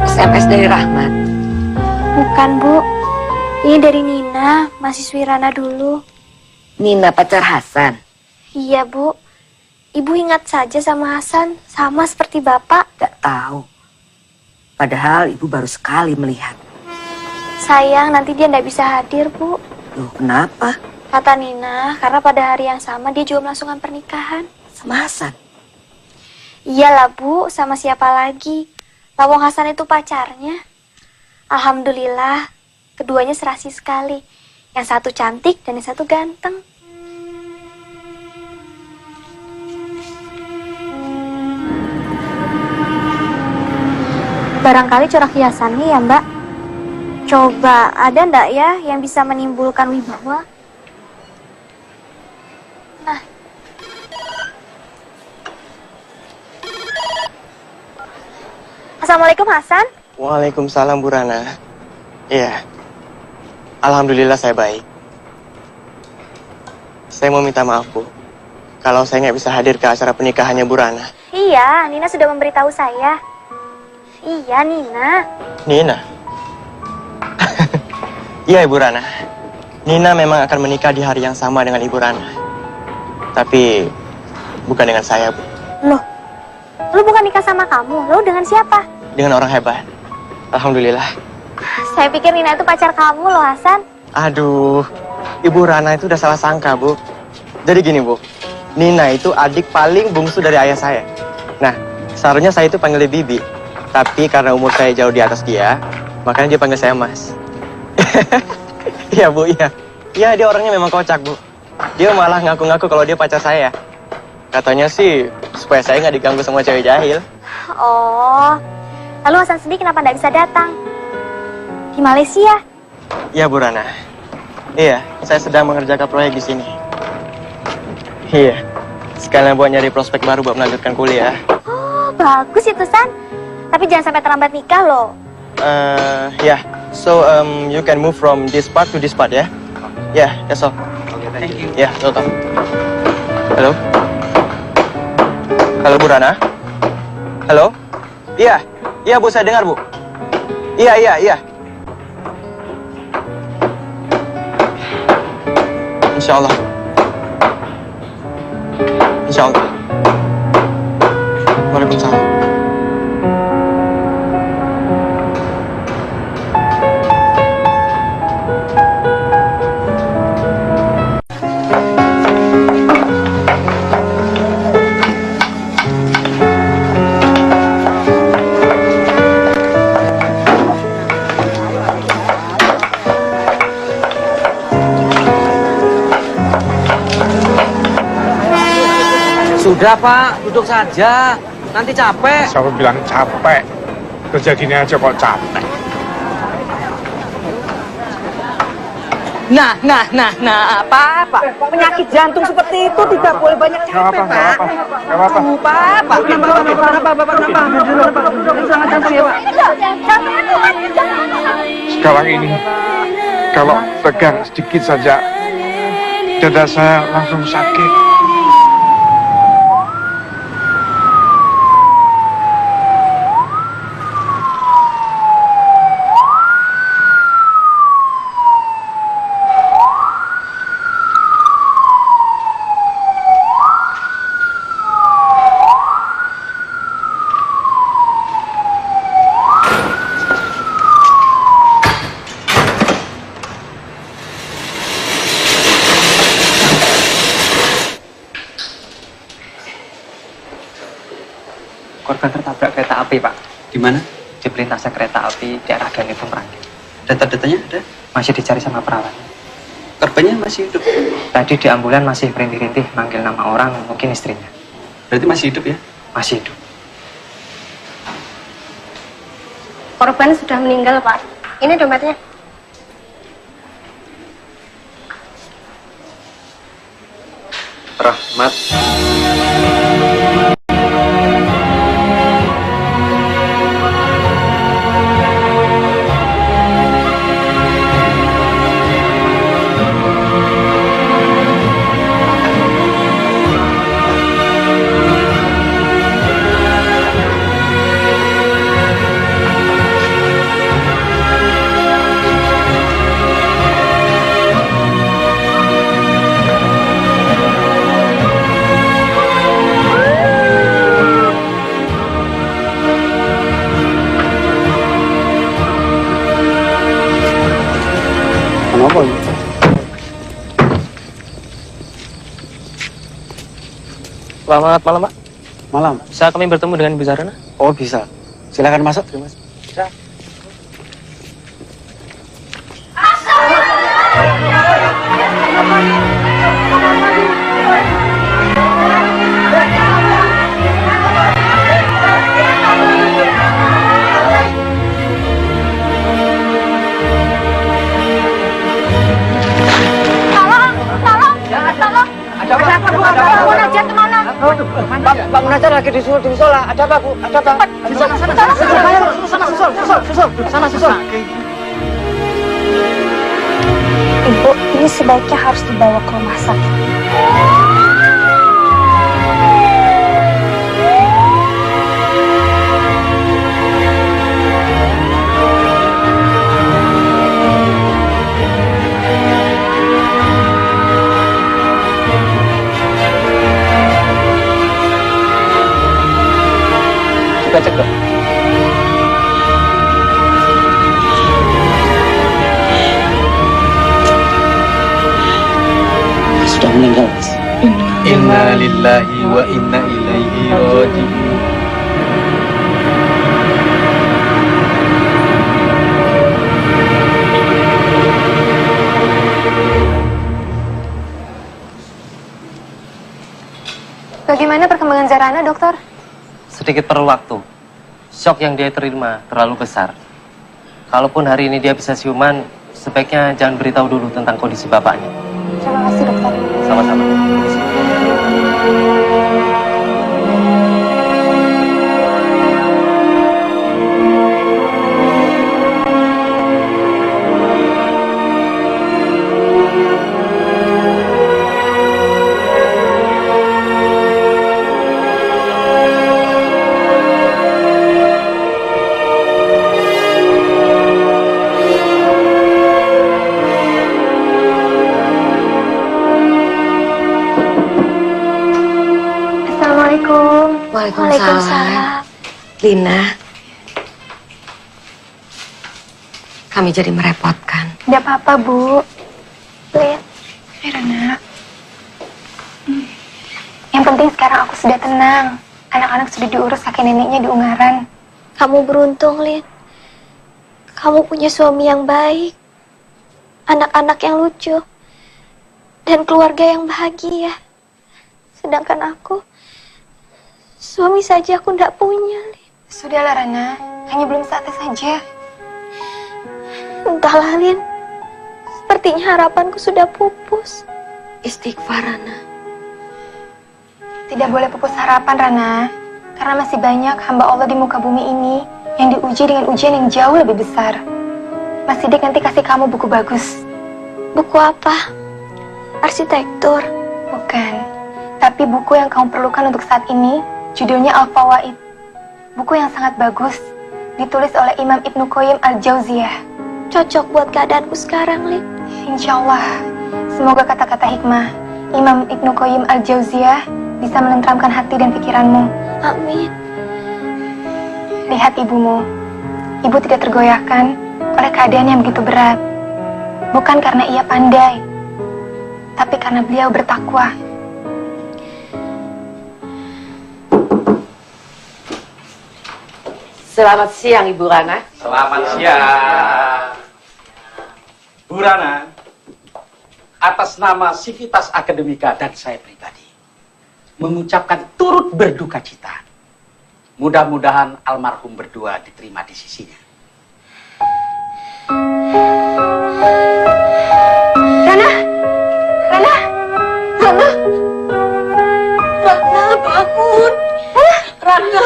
S4: SMS dari Rahmat.
S9: Bukan, Bu. Ini dari Nina, mahasiswi Rana dulu.
S4: Nina pacar Hasan.
S9: Iya, Bu. Ibu ingat saja sama Hasan, sama seperti Bapak.
S4: Gak tahu. Padahal ibu baru sekali melihat.
S9: Sayang, nanti dia nggak bisa hadir, Bu.
S4: Loh, kenapa?
S9: Kata Nina, karena pada hari yang sama dia juga melangsungkan pernikahan.
S4: Sama Hasan?
S9: Iyalah, Bu. Sama siapa lagi? Lawang Hasan itu pacarnya. Alhamdulillah, keduanya serasi sekali. Yang satu cantik dan yang satu ganteng. Barangkali corak hiasannya ya, Mbak. Coba, ada ndak ya yang bisa menimbulkan wibawa? Nah, Assalamualaikum Hasan.
S7: Waalaikumsalam Bu Rana. Iya. Alhamdulillah saya baik. Saya mau minta maaf Bu, kalau saya nggak bisa hadir ke acara pernikahannya Bu Rana.
S9: Iya, Nina sudah memberitahu saya. Iya, Nina.
S7: Nina? Iya Ibu Rana. Nina memang akan menikah di hari yang sama dengan Ibu Rana. Tapi bukan dengan saya Bu.
S9: Loh, lu bukan nikah sama kamu, lu dengan siapa?
S7: Dengan orang hebat. Alhamdulillah.
S9: Saya pikir Nina itu pacar kamu loh, Hasan.
S7: Aduh, Ibu Rana itu udah salah sangka Bu. Jadi gini Bu, Nina itu adik paling bungsu dari ayah saya. Nah, seharusnya saya itu panggil dia Bibi. Tapi karena umur saya jauh di atas dia, makanya dia panggil saya Mas. Iya Bu, iya. Iya, dia orangnya memang kocak Bu. Dia malah ngaku-ngaku kalau dia pacar saya. Katanya sih supaya saya nggak diganggu sama cewek jahil.
S9: Oh, lalu Hasan sendiri kenapa nggak bisa datang? Di Malaysia?
S7: Iya Bu Rana. Iya, saya sedang mengerjakan proyek di sini. Iya, sekalian buat nyari prospek baru buat melanjutkan kuliah.
S9: Oh, bagus itu, San. Tapi jangan sampai terlambat nikah loh.
S7: Yeah. So, you can move from this part to this part, ya? Yeah, that's all.
S14: Okay, thank you.
S7: Yeah, welcome. Halo? Halo, Bu Rana? Halo? Iya, iya Bu, saya dengar Bu. Iya, iya, iya. Insya Allah. Insya Allah. Waalaikumsalam.
S14: Sudah Pak, duduk saja. Nanti capek.
S3: Siapa bilang capek? Kerja gini aja kok capek.
S4: Nah, Pak. Penyakit jantung seperti itu tidak boleh banyak capek, Pak.
S3: Gak apa-apa.
S4: Pak.
S3: Sekarang ini, kalau tegang sedikit saja, dada saya langsung sakit.
S11: Korban tertabrak kereta api, Pak.
S14: Di mana?
S11: Di pelintasan kereta api daerah Ganipung Merangin.
S14: Data-datanya ada?
S11: Masih dicari sama perawat.
S14: Korbannya masih hidup?
S11: Tadi di ambulan masih merintih-rintih manggil nama orang, mungkin istrinya.
S14: Berarti masih hidup ya?
S11: Masih hidup.
S9: Korban sudah meninggal, Pak. Ini dompetnya.
S14: Rahmat.
S16: Kenapa?
S7: Selamat malam, Pak.
S16: Malam.
S7: Bisa kami bertemu dengan Bu Zahrana?
S16: Oh, bisa. Silakan masuk. Terima kasih.
S4: Pak Munajat lagi disuruh
S13: musola. Ada apa, Bu? Ada apa? Sana, susul.
S9: Ibu, ini sebaiknya harus dibawa ke rumah sakit.
S11: Kita cek, Dok.
S16: Sudah meninggal, Mas.
S14: Inna lillahi wa inna ilaihi raji'un.
S2: Bagaimana perkembangan Zahrana, dokter?
S18: Sedikit perlu waktu. Shock yang dia terima terlalu besar. Kalaupun hari ini dia bisa siuman, sebaiknya jangan beritahu dulu tentang kondisi bapaknya.
S2: Terima kasih, dokter.
S18: Sama-sama.
S4: Waalaikumsalam. Lina, kami jadi merepotkan.
S2: Tidak apa-apa, Bu. Lin, Rana. Yang penting sekarang aku sudah tenang. Anak-anak sudah diurus kakek neneknya di Ungaran.
S9: Kamu beruntung, Lin. Kamu punya suami yang baik, anak-anak yang lucu, dan keluarga yang bahagia. Sedangkan aku, suami saja aku tidak punya, Lin.
S2: Sudahlah, Rana. Hanya belum saatnya saja.
S9: Entahlah, Lin. Sepertinya harapanku sudah pupus.
S4: Istighfar, Rana.
S2: Tidak boleh pupus harapan, Rana. Karena masih banyak hamba Allah di muka bumi ini yang diuji dengan ujian yang jauh lebih besar. Mas Sidik nanti kasih kamu buku bagus.
S9: Buku apa? Arsitektur?
S2: Bukan. Tapi buku yang kamu perlukan untuk saat ini, judulnya Al-Fawaid. Buku yang sangat bagus, ditulis oleh Imam Ibnu Qayyim Al-Jauziyah.
S9: Cocok buat keadaanku sekarang, Lin.
S2: Insya Allah. Semoga kata-kata hikmah Imam Ibnu Qayyim Al-Jauziyah bisa menenteramkan hati dan pikiranmu.
S9: Amin.
S2: Lihat ibumu. Ibu tidak tergoyahkan oleh keadaan yang begitu berat. Bukan karena ia pandai, tapi karena beliau bertakwa.
S8: Selamat siang, Ibu Rana.
S1: Selamat siang. Bu Rana, atas nama Civitas Akademika dan saya pribadi, mengucapkan turut berduka cita. Mudah-mudahan almarhum berdua diterima di sisinya.
S2: Rana! Rana! Rana!
S4: Rana, bangun! Rana!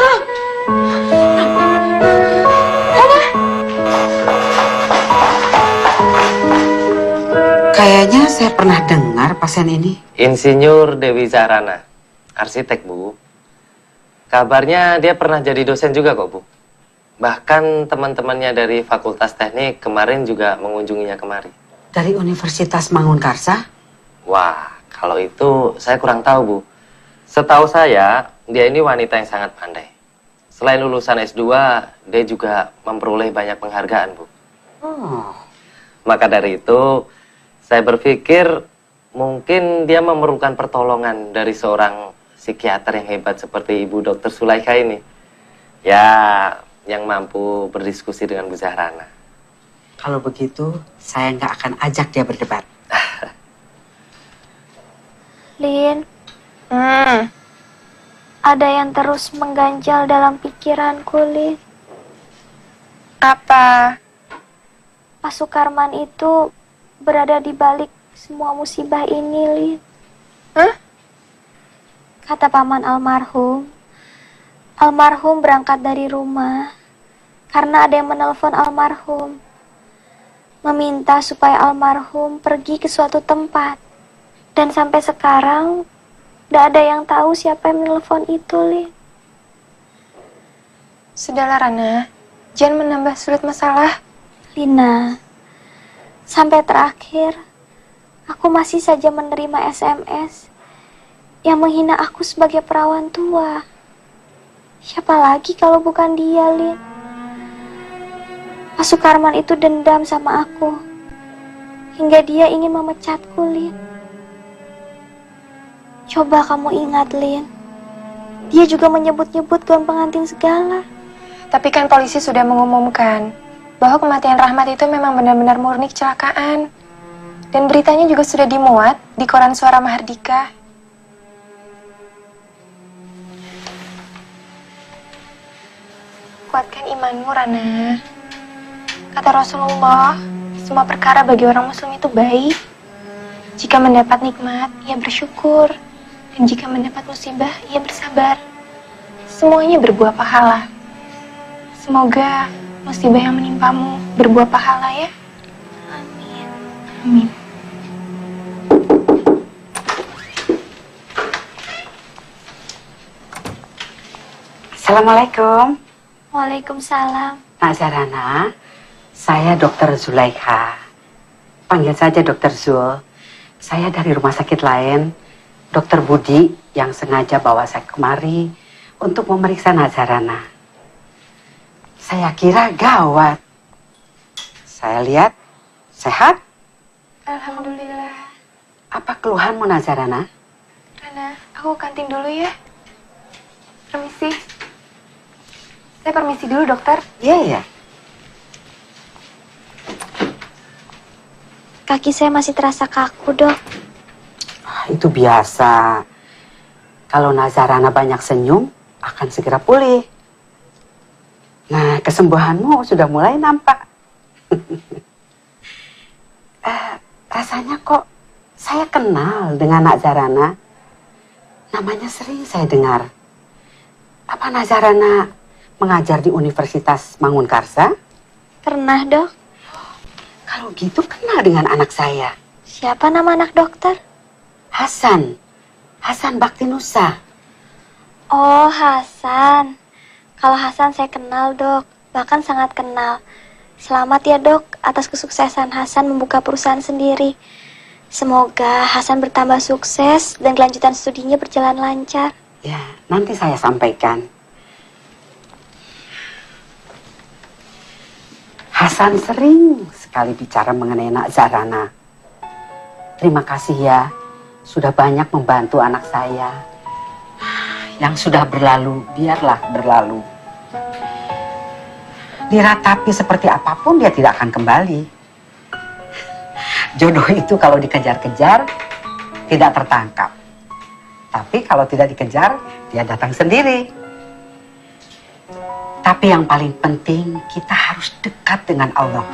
S19: Kayaknya saya pernah dengar pasien ini.
S18: Insinyur Dewi Zahrana, arsitek, Bu. Kabarnya dia pernah jadi dosen juga kok, Bu. Bahkan teman-temannya dari Fakultas Teknik kemarin juga mengunjunginya kemari.
S19: Dari Universitas Mangunkarsa?
S18: Wah, kalau itu saya kurang tahu, Bu. Setahu saya, dia ini wanita yang sangat pandai. Selain lulusan S2, dia juga memperoleh banyak penghargaan, Bu.
S19: Oh.
S18: Maka dari itu, saya berpikir mungkin dia memerlukan pertolongan dari seorang psikiater yang hebat seperti Ibu Dr. Sulaika ini. Ya, yang mampu berdiskusi dengan Bu Zahrana.
S19: Kalau begitu, saya nggak akan ajak dia berdebat.
S9: Lin, ada yang terus mengganjal dalam pikiranku, Lin.
S2: Apa?
S9: Pak Sukarman itu berada di balik semua musibah ini, Lin.
S2: Hah?
S9: Kata paman almarhum, Almarhum berangkat dari rumah karena ada yang menelpon almarhum, meminta supaya almarhum pergi ke suatu tempat. Dan sampai sekarang tidak ada yang tahu siapa yang menelpon itu, Lin.
S2: Sudahlah Rana, jangan menambah sulit masalah.
S9: Lina, sampai terakhir aku masih saja menerima SMS yang menghina aku sebagai perawan tua. Siapa lagi kalau bukan dia, Lin? Pak Sukarman itu dendam sama aku hingga dia ingin memecatku, Lin. Coba kamu ingat, Lin. Dia juga menyebut-nyebut gaun pengantin segala.
S2: Tapi kan polisi sudah mengumumkan bahwa kematian Rahmat itu memang benar-benar murni kecelakaan. Dan beritanya juga sudah dimuat di koran Suara Mahardika. Kuatkan imanmu, Rana. Kata Rasulullah, semua perkara bagi orang muslim itu baik. Jika mendapat nikmat, ia bersyukur. Dan jika mendapat musibah, ia bersabar. Semuanya berbuah pahala. Semoga musibah yang menimpamu berbuah pahala ya.
S9: Amin.
S2: Amin.
S19: Assalamualaikum.
S9: Waalaikumsalam.
S19: Nak Zarana, saya Dokter Zulaikha. Panggil saja Dokter Zul. Saya dari rumah sakit lain, Dokter Budi yang sengaja bawa saya kemari untuk memeriksa Nak Zarana. Saya kira gawat. Saya lihat sehat.
S2: Alhamdulillah.
S19: Apa keluhanmu, Nak Zarana?
S2: Rana, aku kantin dulu ya. Permisi. Saya permisi dulu, dokter.
S19: Iya, iya.
S9: Kaki saya masih terasa kaku, Dok.
S19: Itu biasa. Kalau Nazarana banyak senyum, akan segera pulih. Nah, kesembuhanmu sudah mulai nampak. Rasanya kok saya kenal dengan Nazarana. Namanya sering saya dengar. Apa Nazarana mengajar di Universitas Mangunkarsa?
S9: Pernah, Dok.
S19: Kalau gitu kenal dengan anak saya.
S9: Siapa nama anak dokter?
S19: Hasan. Hasan Baktinusa.
S9: Oh, Hasan. Kalau Hasan saya kenal, Dok. Bahkan sangat kenal. Selamat ya, Dok, atas kesuksesan Hasan membuka perusahaan sendiri. Semoga Hasan bertambah sukses dan kelanjutan studinya berjalan lancar.
S19: Ya, nanti saya sampaikan. Hasan sering sekali bicara mengenai Nak Zarana. Terima kasih ya, sudah banyak membantu anak saya. Yang sudah berlalu, biarlah berlalu. Diratapi seperti apapun, dia tidak akan kembali. Jodoh itu kalau dikejar-kejar, tidak tertangkap. Tapi kalau tidak dikejar, dia datang sendiri. Tapi yang paling penting, kita harus dekat dengan Allah.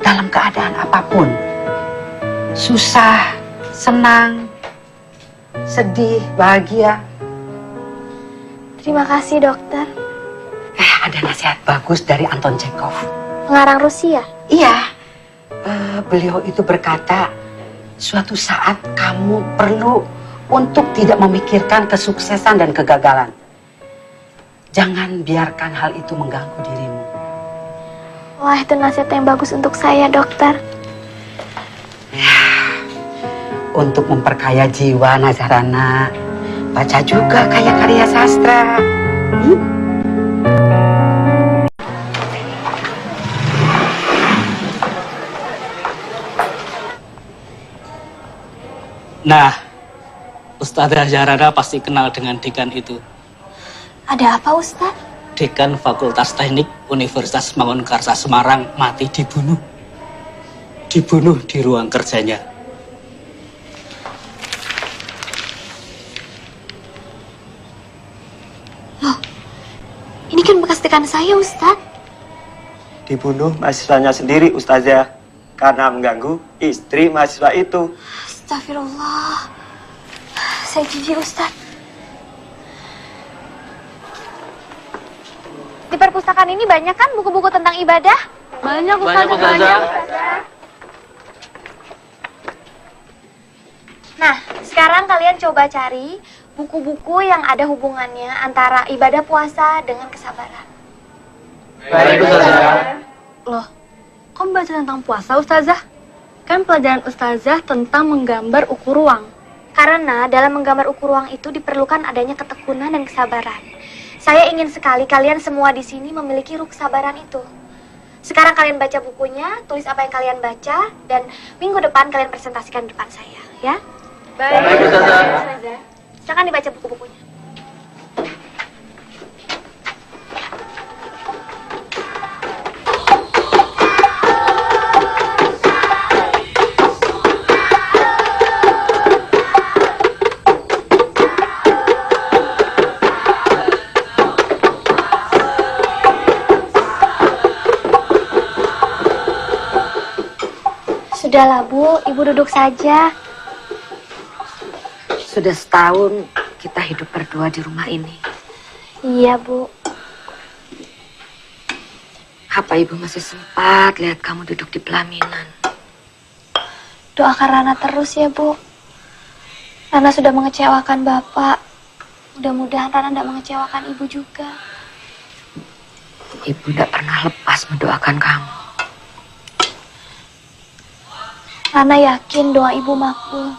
S19: Dalam keadaan apapun. Susah, senang, sedih, bahagia.
S9: Terima kasih, dokter.
S19: Ada nasihat bagus dari Anton Chekhov.
S9: Pengarang Rusia?
S19: Iya. Beliau itu berkata, suatu saat kamu perlu untuk tidak memikirkan kesuksesan dan kegagalan. Jangan biarkan hal itu mengganggu dirimu.
S9: Wah, itu nasihat yang bagus untuk saya, dokter.
S19: Untuk memperkaya jiwa, Nazarana, baca juga karya-karya sastra.
S16: Nah, Ustadzah Zarana pasti kenal dengan dekan itu.
S9: Ada apa, Ustaz?
S16: Dekan Fakultas Teknik Universitas Mangunkarsa Semarang mati dibunuh. Dibunuh di ruang kerjanya.
S9: Loh, ini kan bekas dekan saya, Ustaz.
S13: Dibunuh mahasiswanya sendiri, Ustazah. Karena mengganggu istri mahasiswa itu.
S9: Astagfirullah. Saya jijik, Ustaz. perpustakaan ini banyak kan buku-buku tentang ibadah? Banyak,
S18: Ustazah. Banyak.
S9: Nah, sekarang kalian coba cari buku-buku yang ada hubungannya antara ibadah puasa dengan kesabaran.
S18: Baik, Ustazah.
S2: Loh, kok baca tentang puasa, Ustazah? Kan pelajaran Ustazah tentang menggambar ukur ruang.
S9: Karena dalam menggambar ukur ruang itu diperlukan adanya ketekunan dan kesabaran. Saya ingin sekali kalian semua di sini memiliki ruh kesabaran itu. Sekarang kalian baca bukunya, tulis apa yang kalian baca, dan minggu depan kalian presentasikan di depan saya, ya?
S18: Baik, Ustazah.
S9: Silakan dibaca buku-bukunya. Sudahlah, Bu. Ibu duduk saja.
S4: Sudah setahun kita hidup berdua di rumah ini.
S9: Iya, Bu.
S4: Apa Ibu masih sempat lihat kamu duduk di pelaminan?
S9: Doakan Rana terus ya, Bu. Rana sudah mengecewakan Bapak. Mudah-mudahan Rana tidak mengecewakan Ibu juga.
S4: Ibu tidak pernah lepas mendoakan kamu.
S9: Rana yakin doa Ibu makbul.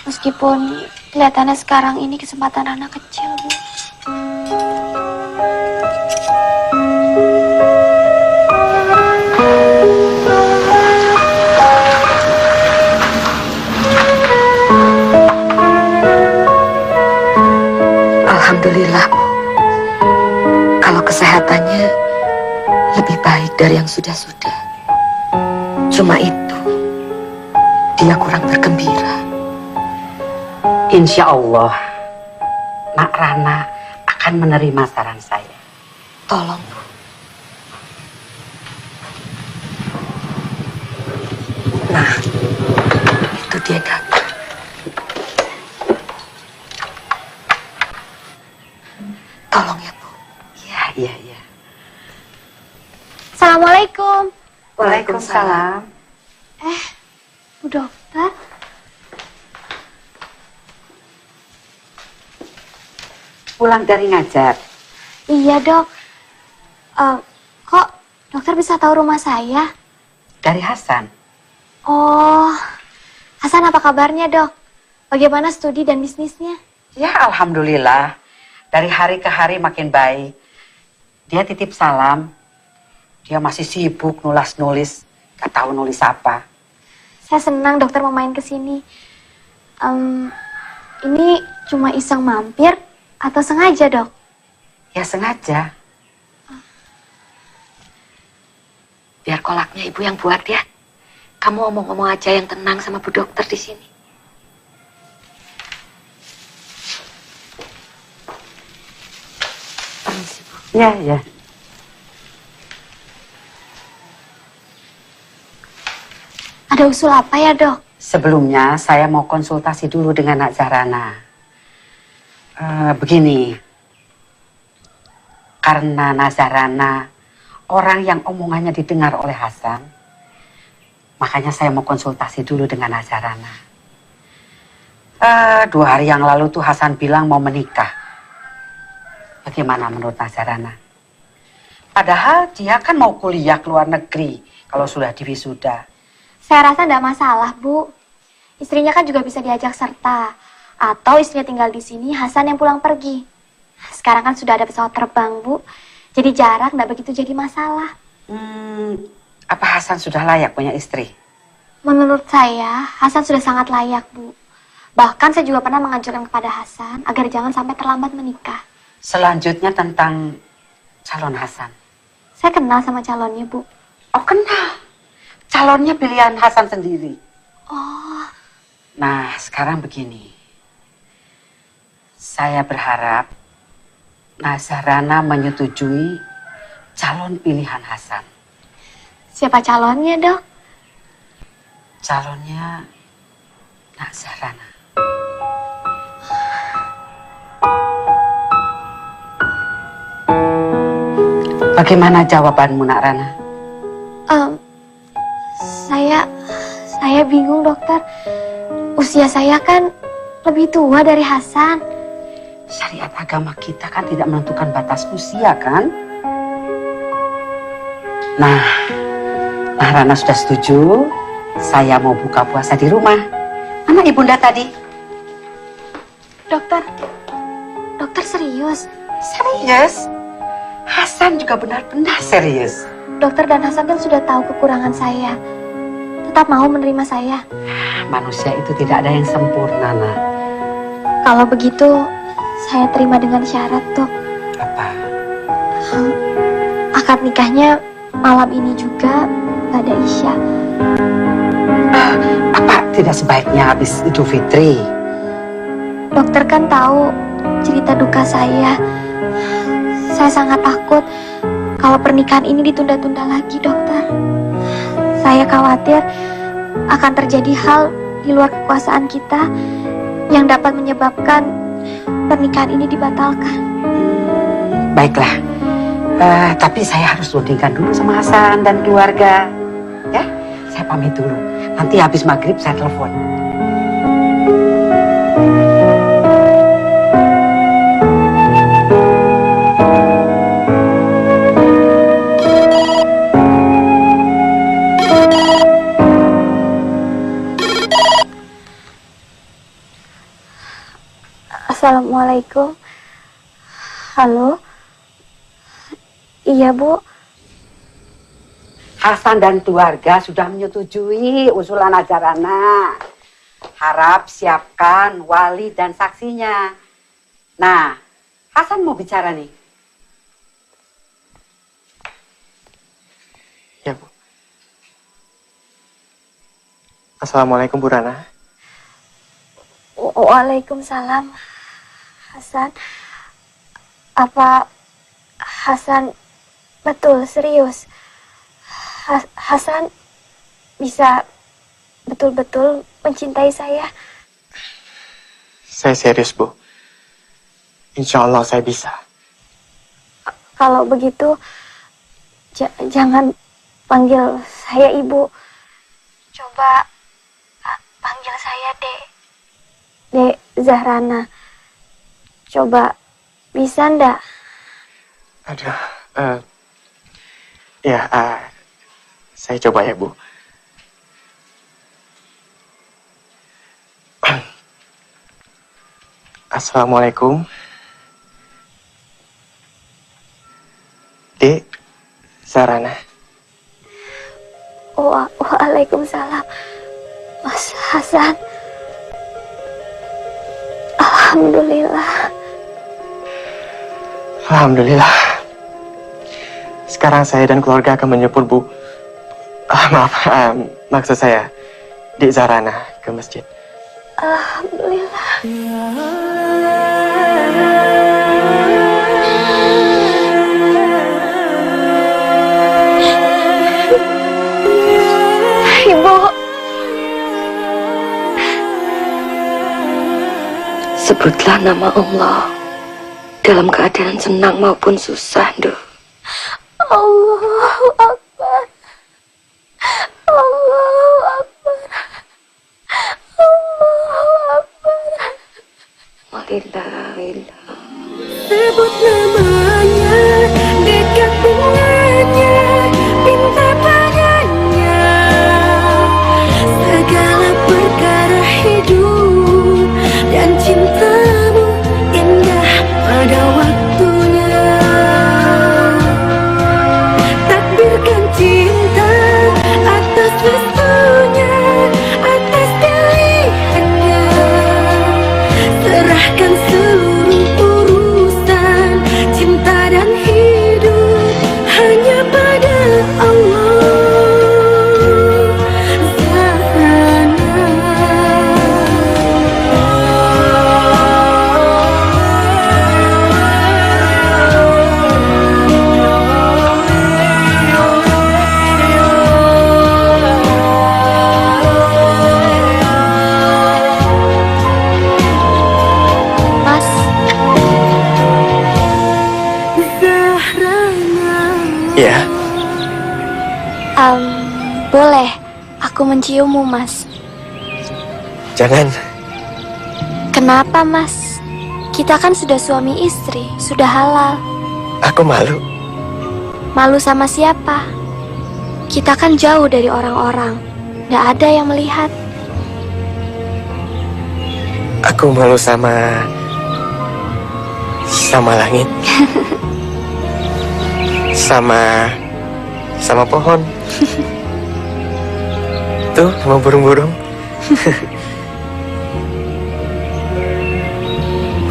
S9: Meskipun kelihatannya sekarang ini kesempatan Rana kecil, Bu.
S4: Alhamdulillah, Bu. Kalau kesehatannya lebih baik dari yang sudah-sudah. Cuma itu, dia kurang bergembira.
S19: Insya Allah, Nak Rana akan menerima saran saya.
S4: Tolong, Bu. Nah, itu dia datang. Tolong ya, Bu.
S19: Iya.
S9: Assalamualaikum.
S19: Waalaikumsalam.
S9: Bu Dokter.
S19: Pulang dari ngajar.
S9: Iya, Dok. Kok dokter bisa tahu rumah saya?
S19: Dari Hasan.
S9: Oh, Hasan apa kabarnya, Dok? Bagaimana studi dan bisnisnya?
S19: Ya, alhamdulillah. Dari hari ke hari makin baik. Dia titip salam. Dia masih sibuk nulis-nulis. Gak tahu nulis apa.
S9: Saya senang dokter mau main ke sini. Ini cuma iseng mampir atau sengaja, Dok?
S19: Ya, sengaja.
S4: Biar kolaknya Ibu yang buat ya. Kamu ngomong-ngomong aja yang tenang sama Bu Dokter di sini. Permisi, Bu.
S19: Ya.
S9: Ada usul apa ya, Dok?
S19: Sebelumnya saya mau konsultasi dulu dengan Nak Zahrana. Begini, karena Nazarana orang yang omongannya didengar oleh Hasan, makanya saya mau konsultasi dulu dengan Nazarana. 2 hari yang lalu tuh Hasan bilang mau menikah. Bagaimana menurut Nazarana? Padahal dia kan mau kuliah ke luar negeri kalau sudah diwisuda.
S9: Saya rasa tidak masalah, Bu. Istrinya kan juga bisa diajak serta. Atau istrinya tinggal di sini, Hasan yang pulang pergi. Sekarang kan sudah ada pesawat terbang, Bu. Jadi jarak tidak begitu jadi masalah.
S19: Apa Hasan sudah layak punya istri?
S9: Menurut saya, Hasan sudah sangat layak, Bu. Bahkan saya juga pernah menganjurkan kepada Hasan agar jangan sampai terlambat menikah.
S19: Selanjutnya tentang calon Hasan.
S9: Saya kenal sama calonnya, Bu.
S19: Oh, kenal? Calonnya pilihan Hasan sendiri?
S9: Oh.
S19: Nah, sekarang begini. Saya berharap Nazarana menyetujui calon pilihan Hasan.
S9: Siapa calonnya, Dok?
S19: Calonnya Nazarana. Bagaimana jawabanmu, Nak Rana?
S9: Saya bingung, dokter. Usia saya kan lebih tua dari Hasan.
S19: Syariat agama kita kan tidak menentukan batas usia, kan? Nah, Rana sudah setuju. Saya mau buka puasa di rumah. Mana ibunda tadi?
S9: Dokter serius?
S19: Serius? Hasan juga benar-benar serius.
S9: Dokter dan Hasan kan sudah tahu kekurangan saya. Tetap mau menerima saya.
S19: Manusia itu tidak ada yang sempurna, Nak.
S9: Kalau begitu, saya terima dengan syarat, Dok.
S19: Apa?
S9: Akad nikahnya malam ini juga, pada Isya.
S19: Apa tidak sebaiknya habis Idul Fitri?
S9: Dokter kan tahu cerita duka saya. Saya sangat takut kalau pernikahan ini ditunda-tunda lagi, dokter. Saya khawatir akan terjadi hal di luar kekuasaan kita yang dapat menyebabkan pernikahan ini dibatalkan.
S19: Baiklah, tapi saya harus rundingkan dulu sama Hasan dan keluarga. Ya, saya pamit dulu. Nanti habis maghrib saya telepon.
S9: Assalamualaikum. Halo. Iya, Bu.
S19: Hasan dan keluarga sudah menyetujui usulan Nazarana. Harap siapkan wali dan saksinya. Nah, Hasan mau bicara nih.
S7: Ya, Bu. Assalamualaikum, Bu Rana.
S9: Waalaikumsalam. Hasan, apa Hasan betul serius? Hasan bisa betul-betul mencintai saya?
S7: Saya serius, Bu. Insya Allah saya bisa.
S9: Kalau begitu, jangan panggil saya Ibu. Coba panggil saya Dek Zahrana. Coba, bisa ndak?
S7: Aduh, saya coba ya, Bu. Assalamualaikum. Dek Zahrana.
S9: Waalaikumsalam. Mas Hasan. Alhamdulillah.
S7: Alhamdulillah. Sekarang saya dan keluarga akan menyusul Bu. Maksud saya Dek Zahrana ke masjid.
S9: Alhamdulillah. Ibu.
S4: Sebutlah nama Allah dalam keadaan senang maupun susah, Duh.
S9: Allahu Akbar. Allahu Akbar. Allahu Akbar.
S4: La ilaha illallah.
S17: Sebut namanya, dekat dengannya, minta padanya segala perkara hidup dan cintamu indah pada waktunya. Takbirkan cinta atas restunya, atas pilihannya. Serahkan seluruh urusan cinta dan hidup hanya pada Allah.
S20: Ya.
S9: Boleh aku menciummu, Mas?
S20: Jangan.
S9: Kenapa, Mas? Kita kan sudah suami istri, sudah halal.
S20: Aku malu.
S9: Malu sama siapa? Kita kan jauh dari orang-orang, nggak ada yang melihat.
S20: Aku malu sama langit. sama pohon. Tuh, sama burung-burung.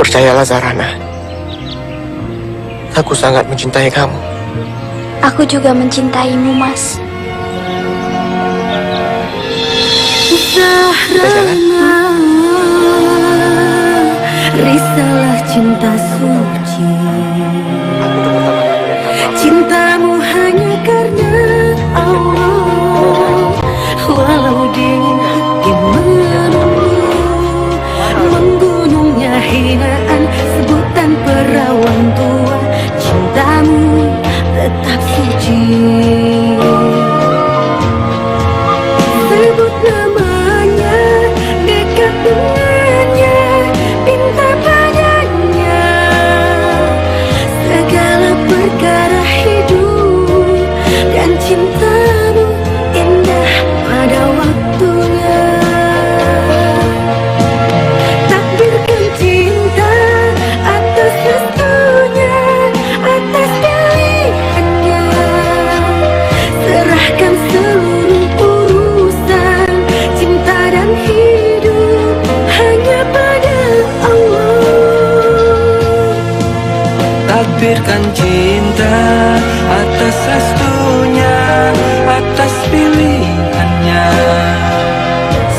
S20: Percayalah Zahrana, aku sangat mencintai kamu.
S9: Aku juga mencintaimu, Mas.
S17: Zahrana, risalah cinta suci. Cintamu hanya karena Allah. Walau dingin hati menunggu, menggunungnya hinaan sebutan perawan tua, cintamu tetap suci. Sebut namanya, dekat dengannya, pinta padanya. Segala perkara hidup dan cintamu indah pada waktunya. Takdirkan cinta atas restunya, atas pilihannya. Serahkan seluruh urusan cinta dan hidup hanya pada Allah.
S21: Takbirkan cinta atas restunya, atas pilihannya.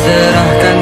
S21: Serahkan